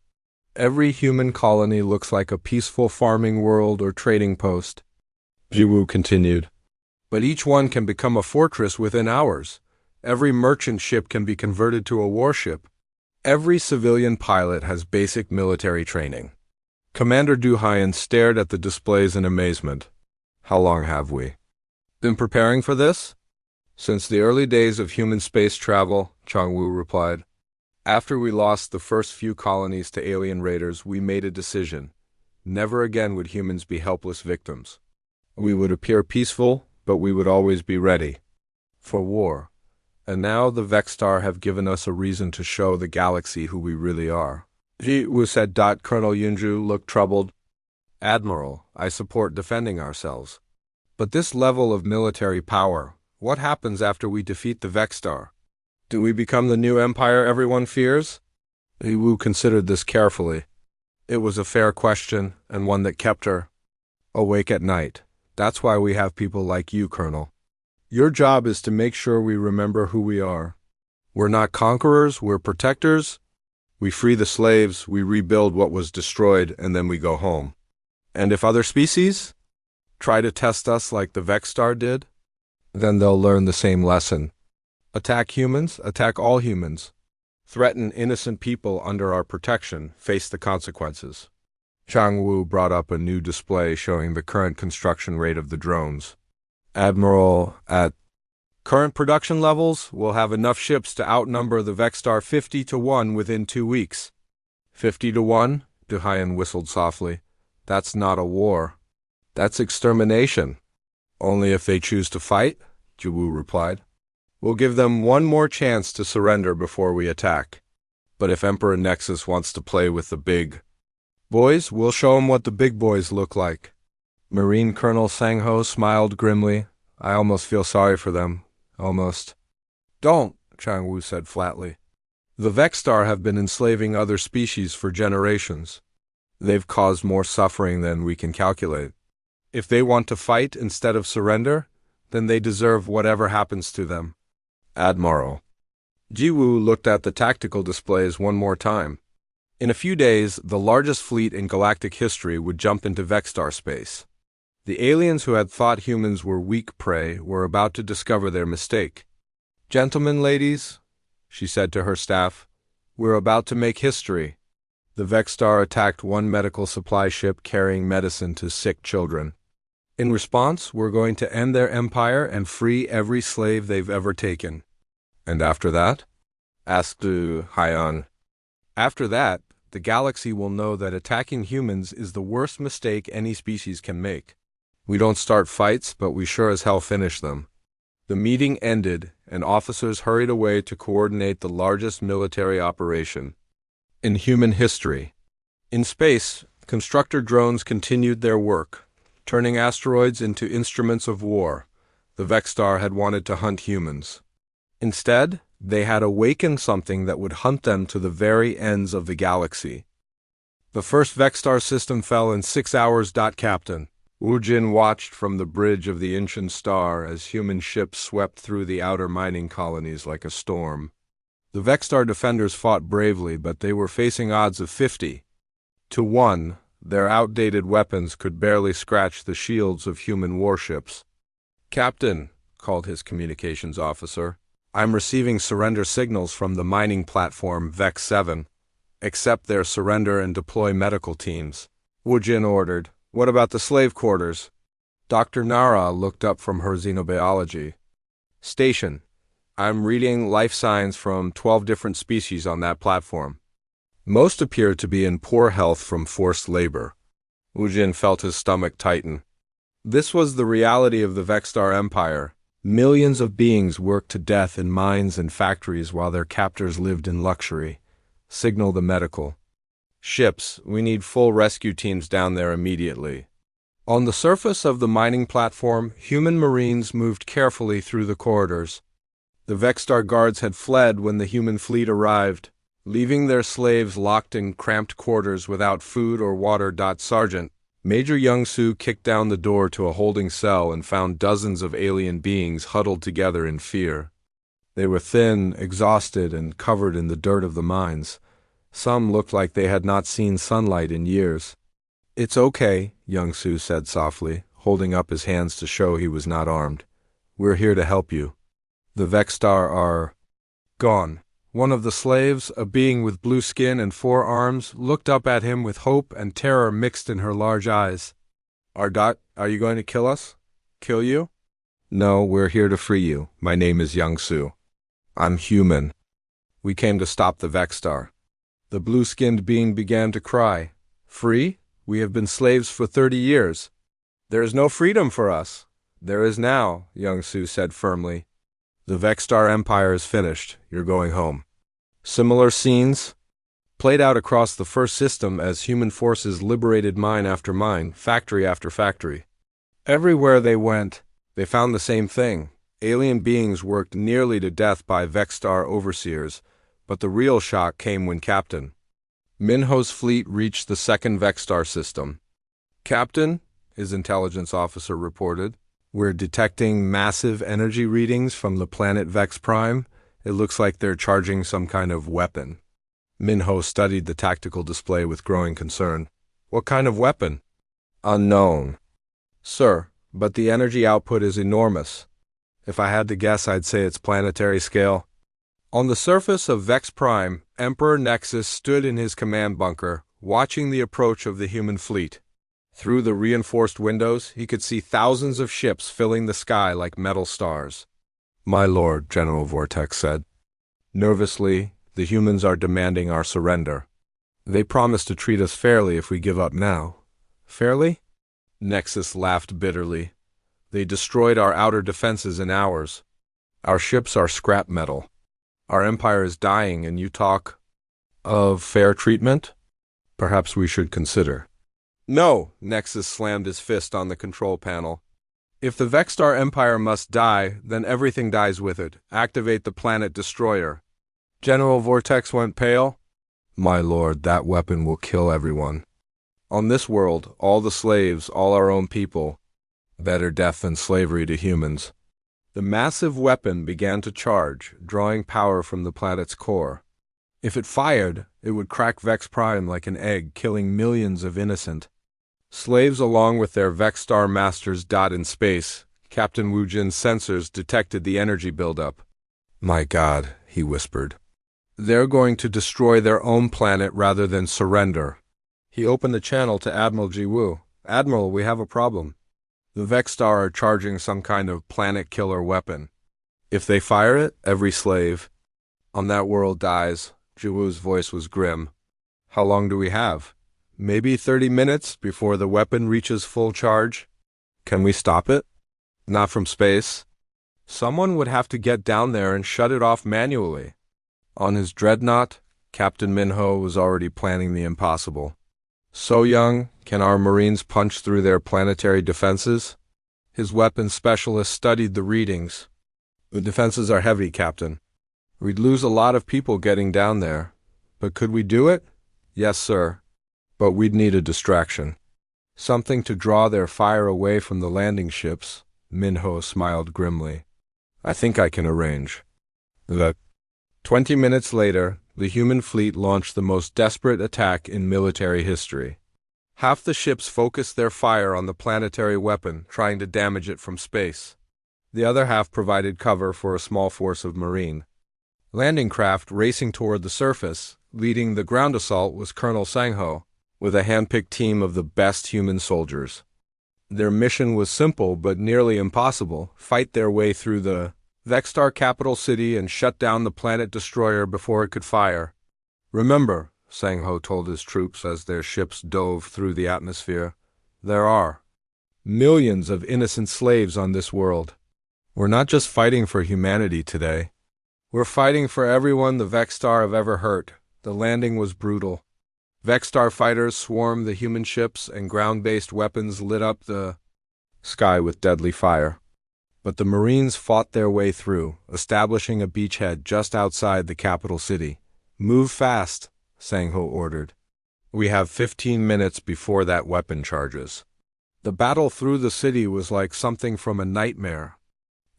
A: Every human colony looks like a peaceful farming world or trading post. Jiwoo continued. But each one can become a fortress within hours. Every merchant ship can be converted to a warship. Every civilian pilot has basic military training. Commander Du Hyan stared at the displays in amazement. How long have we been preparing for this? Since the early days of human space travel, Changwu replied. After we lost the first few colonies to alien raiders, we made a decision. Never again would humans be helpless victims. We would appear peaceful, but we would always be ready for war. And now the Vexstar have given us a reason to show the galaxy who we really are. Ji-woo said. Colonel Yunju looked troubled. Admiral, I support defending ourselves. But this level of military power, what happens after we defeat the Vexstar? Do we become the new empire everyone fears? Ji-woo considered this carefully. It was a fair question, and one that kept her awake at night. That's why we have people like you, Colonel. Your job is to make sure we remember who we are. We're not conquerors, we're protectors. We free the slaves, we rebuild what was destroyed, and then we go home. And if other species try to test us like the Vexstar did, then they'll learn the same lesson. Attack humans, attack all humans. Threaten innocent people under our protection, face the consequences. Changwu brought up a new display showing the current construction rate of the drones. Admiral, at current production levels, we'll have enough ships to outnumber the Vexstar 50-1 within 2 weeks. 50-1? Du Hyan whistled softly. That's not a war. That's extermination. Only if they choose to fight, Jiwoo replied. We'll give them one more chance to surrender before we attack. But if Emperor Nexus wants to play with the big boys, we'll show them what the big boys look like. Marine Colonel Sangho smiled grimly. I almost feel sorry for them. Almost. Don't, Changwu said flatly. The Vexstar have been enslaving other species for generations. They've caused more suffering than we can calculate. If they want to fight instead of surrender, then they deserve whatever happens to them. Admiral. Jiwoo looked at the tactical displays one more time. In a few days, the largest fleet in galactic history would jump into Vexstar space. The aliens who had thought humans were weak prey were about to discover their mistake. Gentlemen, ladies, she said to her staff, we're about to make history. The Vexstar attacked one medical supply ship carrying medicine to sick children. In response, we're going to end their empire and free every slave they've ever taken. And after that? Asked Du Hyan. After that, the galaxy will know that attacking humans is the worst mistake any species can make. We don't start fights, but we sure as hell finish them. The meeting ended, and officers hurried away to coordinate the largest military operation in human history. In space, constructor drones continued their work, turning asteroids into instruments of war. The Vexstar had wanted to hunt humans. Instead, they had awakened something that would hunt them to the very ends of the galaxy. The first Vexstar system fell in 6 hours. Captain Wu Jin watched from the bridge of the ancient star as human ships swept through the outer mining colonies like a storm. The Vexstar defenders fought bravely, but they were facing odds of 50-1. Their outdated weapons could barely scratch the shields of human warships. Captain, called his communications officer, I'm receiving surrender signals from the mining platform VEX 7. Accept their surrender and deploy medical teams. Wu Jin ordered. What about the slave quarters? Dr. Nara looked up from her xenobiology. Station. I'm reading life signs from 12 different species on that platform. Most appear to be in poor health from forced labor. Wu Jin felt his stomach tighten. This was the reality of the Vexstar Empire. Millions of beings worked to death in mines and factories while their captors lived in luxury. Signal the medical. Ships, we need full rescue teams down there immediately. On the surface of the mining platform, human marines moved carefully through the corridors. The Vexstar guards had fled when the human fleet arrived, leaving their slaves locked in cramped quarters without food or water. Sergeant, Major Young-Soo kicked down the door to a holding cell and found dozens of alien beings huddled together in fear. They were thin, exhausted, and covered in the dirt of the mines. Some looked like they had not seen sunlight in years. It's okay, Young-Soo said softly, holding up his hands to show he was not armed. We're here to help you. The Vexstar are gone. One of the slaves, a being with blue skin and 4 arms, looked up at him with hope and terror mixed in her large eyes. Are you going to kill us? Kill you? No, we're here to free you. My name is Young-Soo. I'm human. We came to stop the Vexstar. The blue-skinned being began to cry. Free? We have been slaves for 30 years. There is no freedom for us. There is now, Young-Soo said firmly. The Vexstar Empire is finished. You're going home. Similar scenes played out across the first system as human forces liberated mine after mine, factory after factory. Everywhere they went, they found the same thing. Alien beings worked nearly to death by Vexstar overseers, but the real shock came when Captain Minho's fleet reached the second Vexstar system. Captain, his intelligence officer reported, we're detecting massive energy readings from the planet Vex Prime. It looks like they're charging some kind of weapon. Minho studied the tactical display with growing concern. What kind of weapon? Unknown. Sir, but the energy output is enormous. If I had to guess, I'd say it's planetary scale. On the surface of Vex Prime, Emperor Nexus stood in his command bunker, watching the approach of the human fleet. Through the reinforced windows, he could see thousands of ships filling the sky like metal stars. My lord, General Vortex said. Nervously, the humans are demanding our surrender. They promise to treat us fairly if we give up now. Fairly? Nexus laughed bitterly. They destroyed our outer defenses in hours. Our ships are scrap metal. Our empire is dying, and you talk of fair treatment? Perhaps we should consider. No, Nexus slammed his fist on the control panel. If the Vexstar Empire must die, then everything dies with it. Activate the planet destroyer. General Vortex went pale. My lord, that weapon will kill everyone. On this world, all the slaves, all our own people. Better death than slavery to humans. The massive weapon began to charge, drawing power from the planet's core. If it fired, it would crack Vex Prime like an egg, killing millions of innocent slaves along with their Vexstar masters. In space, Captain Wu Jin's sensors detected the energy buildup. My God, he whispered. They're going to destroy their own planet rather than surrender. He opened the channel to Admiral Jiwoo. Admiral, we have a problem. The Vexstar are charging some kind of planet-killer weapon. If they fire it, every slave on that world dies. Jiwoo's voice was grim. How long do we have? Maybe 30 minutes before the weapon reaches full charge? Can we stop it? Not from space. Someone would have to get down there and shut it off manually. On his dreadnought, Captain Minho was already planning the impossible. So young, can our Marines punch through their planetary defenses? His weapons specialist studied the readings. The defenses are heavy, Captain. We'd lose a lot of people getting down there. But could we do it? Yes, sir. But we'd need a distraction. Something to draw their fire away from the landing ships. Minho smiled grimly. I think I can arrange. 20 minutes later, the human fleet launched the most desperate attack in military history. Half the ships focused their fire on the planetary weapon, trying to damage it from space. The other half provided cover for a small force of Marine landing craft racing toward the surface. Leading the ground assault was Colonel Sang-ho, with a hand-picked team of the best human soldiers. Their mission was simple but nearly impossible: fight their way through the Vexstar capital city and shut down the planet destroyer before it could fire. "Remember," Sang-ho told his troops as their ships dove through the atmosphere, "there are millions of innocent slaves on this world. We're not just fighting for humanity today. We're fighting for everyone the Vexstar have ever hurt." The landing was brutal. Vexstar fighters swarmed the human ships, and ground-based weapons lit up the sky with deadly fire. But the Marines fought their way through, establishing a beachhead just outside the capital city. "Move fast," Sang-ho ordered. "We have 15 minutes before that weapon charges." The battle through the city was like something from a nightmare.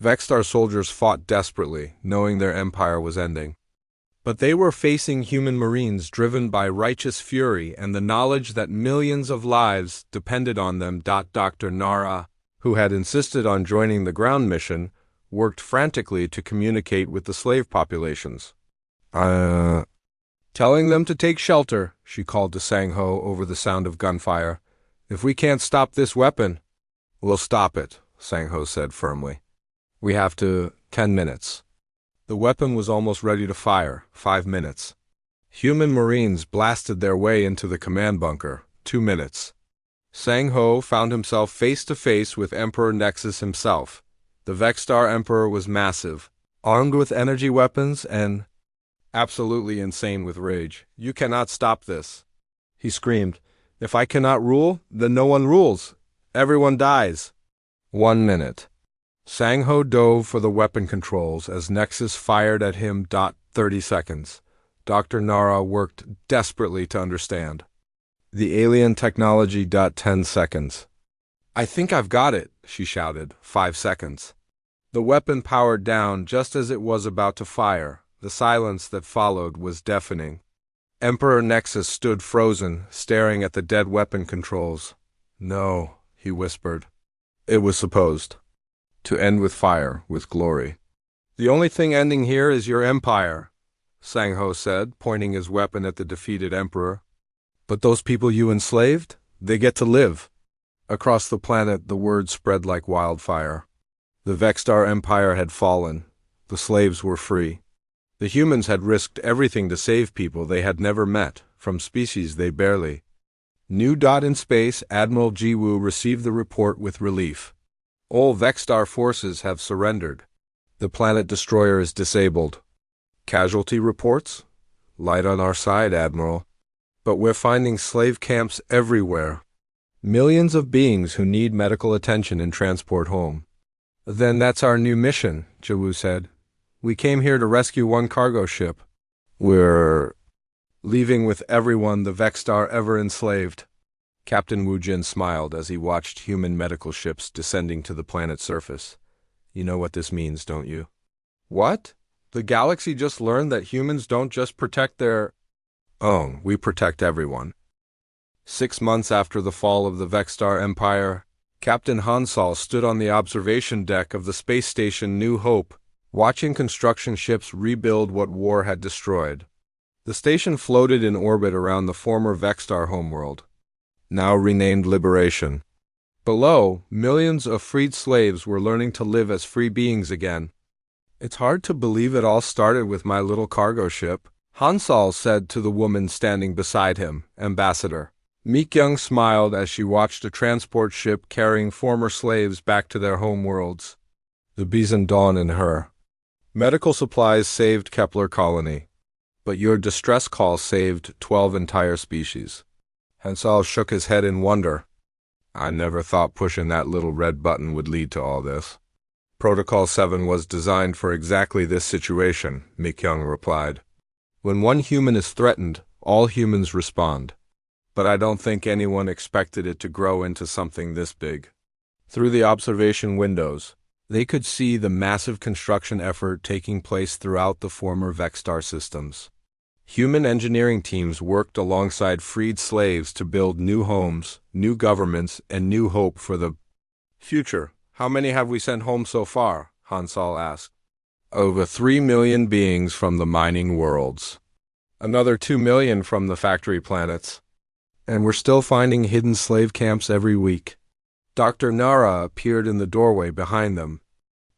A: Vexstar soldiers fought desperately, knowing their empire was ending. But they were facing human Marines driven by righteous fury and the knowledge that millions of lives depended on them. Dr. Nara, who had insisted on joining the ground mission, worked frantically to communicate with the slave populations. Telling them to take shelter," she called to Sang-ho over the sound of gunfire. "If we can't stop this weapon—" "We'll stop it," Sang-ho said firmly. "We have 10 minutes. The weapon was almost ready to fire. 5 minutes. Human Marines blasted their way into the command bunker. 2 minutes. Sang-ho found himself face to face with Emperor Nexus himself. The Vexstar Emperor was massive, armed with energy weapons and absolutely insane with rage. "You cannot stop this," he screamed. "If I cannot rule, then no one rules. Everyone dies." 1 minute. Sang-ho dove for the weapon controls as Nexus fired at him. 30 seconds. Dr. Nara worked desperately to understand the alien technology. 10 seconds. "I think I've got it," she shouted. 5 seconds. The weapon powered down just as it was about to fire. The silence that followed was deafening. Emperor Nexus stood frozen, staring at the dead weapon controls. "No," he whispered. "It was supposed to end with fire, with glory." "The only thing ending here is your empire," Sang-ho said, pointing his weapon at the defeated emperor. "But those people you enslaved, they get to live." Across the planet, the word spread like wildfire. The Vexstar Empire had fallen. The slaves were free. The humans had risked everything to save people they had never met, from species they barely knew. In space, Admiral Jiwoo received the report with relief. "All Vexstar forces have surrendered. The planet destroyer is disabled." "Casualty reports?" "Light on our side, Admiral. But we're finding slave camps everywhere. Millions of beings who need medical attention and transport home." "Then that's our new mission," Jiwoo said. "We came here to rescue one cargo ship. We're leaving with everyone the Vexstar ever enslaved." Captain Woojin smiled as he watched human medical ships descending to the planet's surface. "You know what this means, don't you?" "What? The galaxy just learned that humans don't just protect their own, we protect everyone." 6 months after the fall of the Vexstar Empire, Captain Hansal stood on the observation deck of the space station New Hope, watching construction ships rebuild what war had destroyed. The station floated in orbit around the former Vexstar homeworld, now renamed Liberation. Below, millions of freed slaves were learning to live as free beings again. "It's hard to believe it all started with my little cargo ship," Hansal said to the woman standing beside him, Ambassador. Meek-young smiled as she watched a transport ship carrying former slaves back to their homeworlds. The Bison dawned in her. "Medical supplies saved Kepler Colony, but your distress call saved 12 entire species." Hansal shook his head in wonder. "I never thought pushing that little red button would lead to all this." "Protocol 7 was designed for exactly this situation," Meek-young replied. "When one human is threatened, all humans respond. But I don't think anyone expected it to grow into something this big." Through the observation windows, they could see the massive construction effort taking place throughout the former Vexstar systems. Human engineering teams worked alongside freed slaves to build new homes, new governments, and new hope for the future. How many have we sent home so far? Hansal asked. Over 3 million beings from the mining worlds. Another 2 million from the factory planets. And we're still finding hidden slave camps every week. Dr. Nara appeared in the doorway behind them.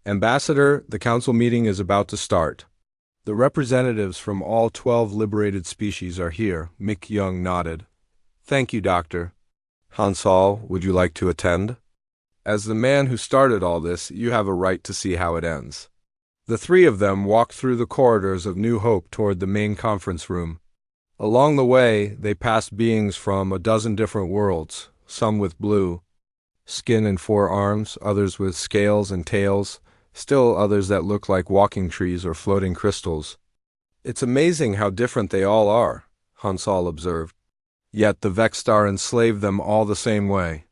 A: Ambassador, the council meeting is about to start. The representatives from all 12 liberated species are here, Mick Young nodded. Thank you, Doctor. Hansal, would you like to attend? As the man who started all this, you have a right to see how it ends. The three of them walked through the corridors of New Hope toward the main conference room. Along the way, they passed beings from a dozen different worlds, some with blue skin and 4 arms, others with scales and tails, still others that look like walking trees or floating crystals. It's amazing how different they all are, Hansal observed. Yet the Vexstar enslaved them all the same way.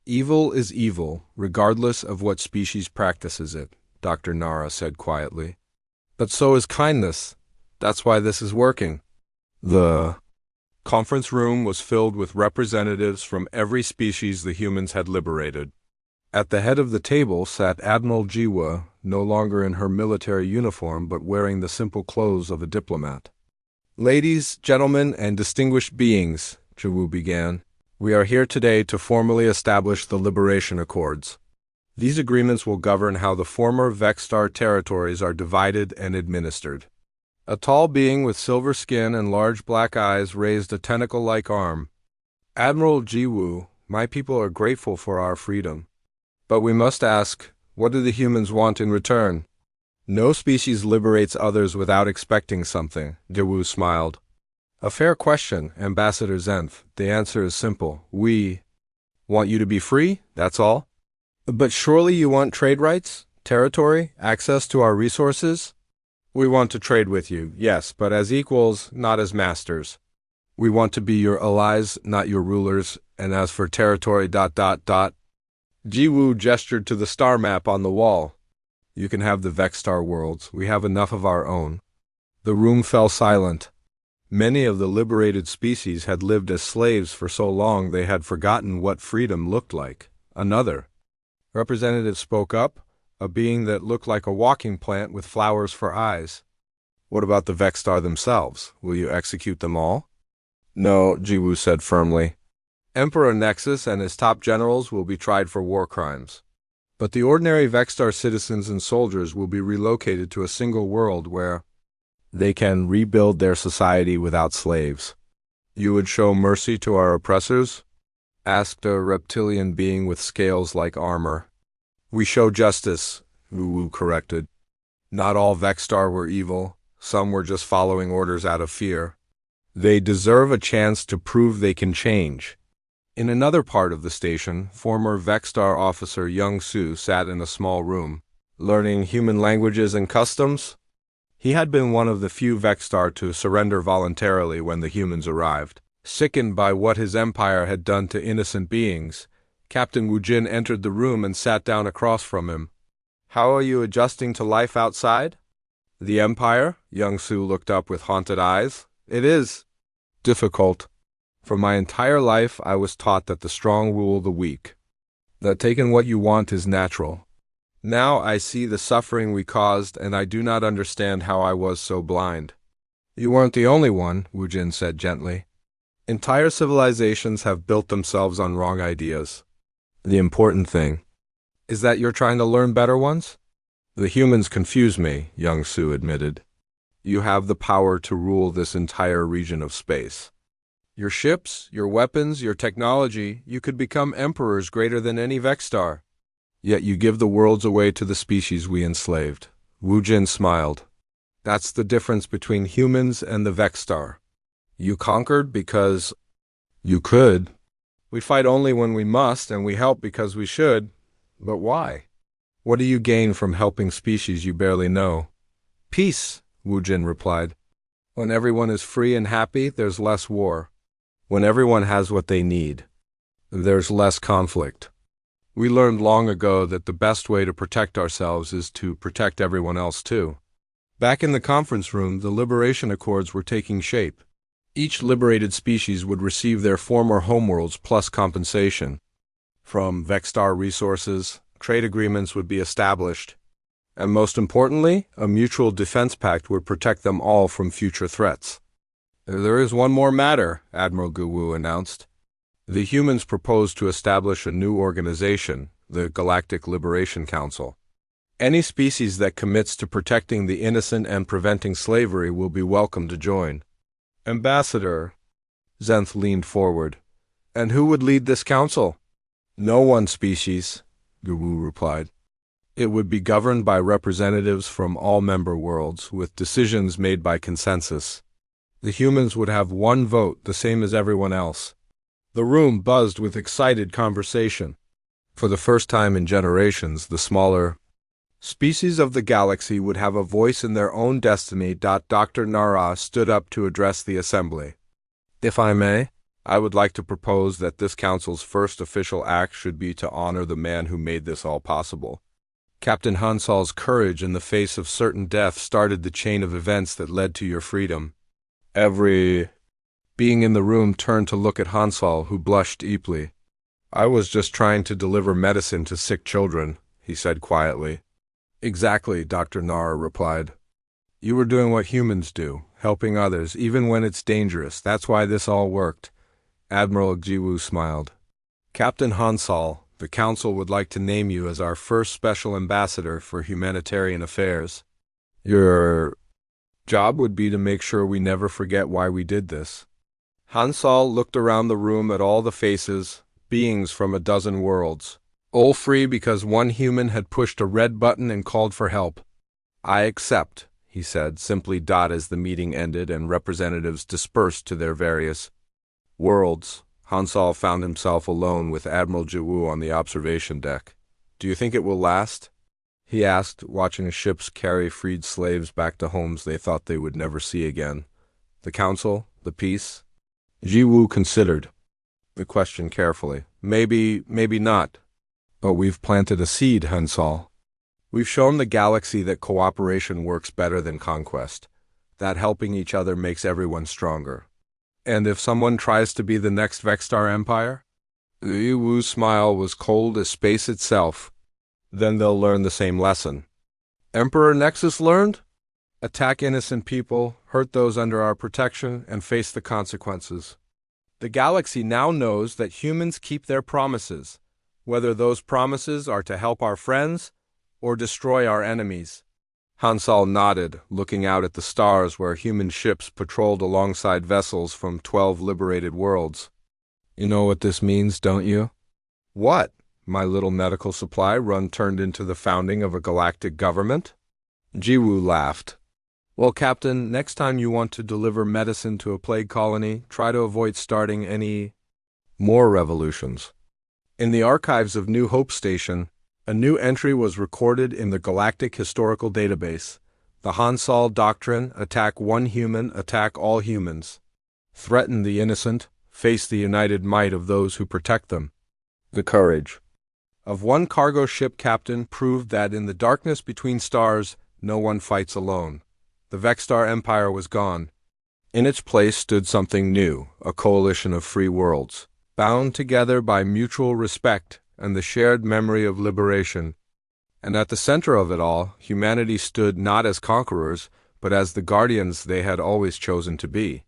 A: Evil is evil, regardless of what species practices it, Dr. Nara said quietly. But so is kindness. That's why this is working. The conference room was filled with representatives from every species the humans had liberated. At the head of the table sat Admiral Jiwa, no longer in her military uniform but wearing the simple clothes of a diplomat. Ladies, gentlemen, and distinguished beings, Jiwu began, we are here today to formally establish the Liberation Accords. These agreements will govern how the former Vexstar territories are divided and administered. A tall being with silver skin and large black eyes raised a tentacle-like arm. Admiral Jiwu, my people are grateful for our freedom. But we must ask, what do the humans want in return? No species liberates others without expecting something, Jiwu smiled. A fair question, Ambassador Zenf. The answer is simple. We want you to be free, that's all. But surely you want trade rights, territory, access to our resources? We want to trade with you, yes, but as equals, not as masters. We want to be your allies, not your rulers, and as for territory ... Jiwu gestured to the star map on the wall. You can have the Vexstar worlds, we have enough of our own. The room fell silent. Many of the liberated species had lived as slaves for so long they had forgotten what freedom looked like. Another representative spoke up, a being that looked like a walking plant with flowers for eyes. What about the Vexstar themselves? Will you execute them all? No, Jiwu said firmly. Emperor Nexus and his top generals will be tried for war crimes. But the ordinary Vexstar citizens and soldiers will be relocated to a single world where they can rebuild their society without slaves. You would show mercy to our oppressors? Asked a reptilian being with scales like armor. We show justice, Wu corrected. Not all Vexstar were evil. Some were just following orders out of fear. They deserve a chance to prove they can change. In another part of the station, former Vexstar officer Young Su sat in a small room, learning human languages and customs. He had been one of the few Vexstar to surrender voluntarily when the humans arrived. Sickened by what his empire had done to innocent beings, Captain Wu Jin entered the room and sat down across from him. How are you adjusting to life outside? The Empire? Young Su looked up with haunted eyes. It is difficult. For my entire life I was taught that the strong rule the weak, that taking what you want is natural. Now I see the suffering we caused, and I do not understand how I was so blind. You weren't the only one, Wu Jin said gently. Entire civilizations have built themselves on wrong ideas. The important thing is that you're trying to learn better ones? The humans confuse me, Young Su admitted. You have the power to rule this entire region of space. Your ships, your weapons, your technology, you could become emperors greater than any Vexstar. Yet you give the worlds away to the species we enslaved. Wu Jin smiled. That's the difference between humans and the Vexstar. You conquered because you could. We fight only when we must, and we help because we should. But why? What do you gain from helping species you barely know? Peace, Wu Jin replied. When everyone is free and happy, there's less war. When everyone has what they need, there's less conflict. We learned long ago that the best way to protect ourselves is to protect everyone else too. Back in the conference room, the Liberation Accords were taking shape. Each liberated species would receive their former homeworlds plus compensation. From Vexstar resources, trade agreements would be established, and most importantly, a mutual defense pact would protect them all from future threats. There is one more matter, Admiral Guwu announced. The humans propose to establish a new organization, the Galactic Liberation Council. Any species that commits to protecting the innocent and preventing slavery will be welcome to join. Ambassador, Zenth leaned forward. And who would lead this council? No one species, Guwu replied. It would be governed by representatives from all member worlds, with decisions made by consensus. The humans would have one vote, the same as everyone else. The room buzzed with excited conversation. For the first time in generations, the smaller species of the galaxy would have a voice in their own destiny. Dr. Nara stood up to address the assembly. If I may, I would like to propose that this council's first official act should be to honor the man who made this all possible. Captain Hansal's courage in the face of certain death started the chain of events that led to your freedom. Every being in the room turned to look at Hansal, who blushed deeply. I was just trying to deliver medicine to sick children, he said quietly. Exactly, Dr. Nara replied. You were doing what humans do, helping others, even when it's dangerous. That's why this all worked. Admiral Jiwu smiled. Captain Hansal, the Council would like to name you as our first special ambassador for humanitarian affairs. Your job would be to make sure we never forget why we did this. Hansal looked around the room at all the faces, beings from a dozen worlds, all free because one human had pushed a red button and called for help. I accept, he said, simply. As the meeting ended and representatives dispersed to their various worlds, Hansal found himself alone with Admiral Jiwu on the observation deck. Do you think it will last? He asked, watching ships carry freed slaves back to homes they thought they would never see again. The council? The peace? Jiwu considered the question carefully. Maybe not. But we've planted a seed, Hansal. We've shown the galaxy that cooperation works better than conquest, that helping each other makes everyone stronger. And if someone tries to be the next Vexstar Empire? Jiwu's smile was cold as space itself. Then they'll learn the same lesson. Emperor Nexus learned? Attack innocent people, hurt those under our protection, and face the consequences. The galaxy now knows that humans keep their promises, whether those promises are to help our friends or destroy our enemies. Hansal nodded, looking out at the stars where human ships patrolled alongside vessels from 12 liberated worlds. You know what this means, don't you? What? My little medical supply run turned into the founding of a galactic government? Jiwu laughed. Well, Captain, next time you want to deliver medicine to a plague colony, try to avoid starting any more revolutions. In the archives of New Hope Station, a new entry was recorded in the Galactic Historical Database. The Hansal Doctrine: attack one human, attack all humans. Threaten the innocent, face the united might of those who protect them. The courage of one cargo ship captain proved that in the darkness between stars, no one fights alone. The Vexstar Empire was gone. In its place stood something new, a coalition of free worlds, bound together by mutual respect and the shared memory of liberation. And at the center of it all, humanity stood not as conquerors, but as the guardians they had always chosen to be.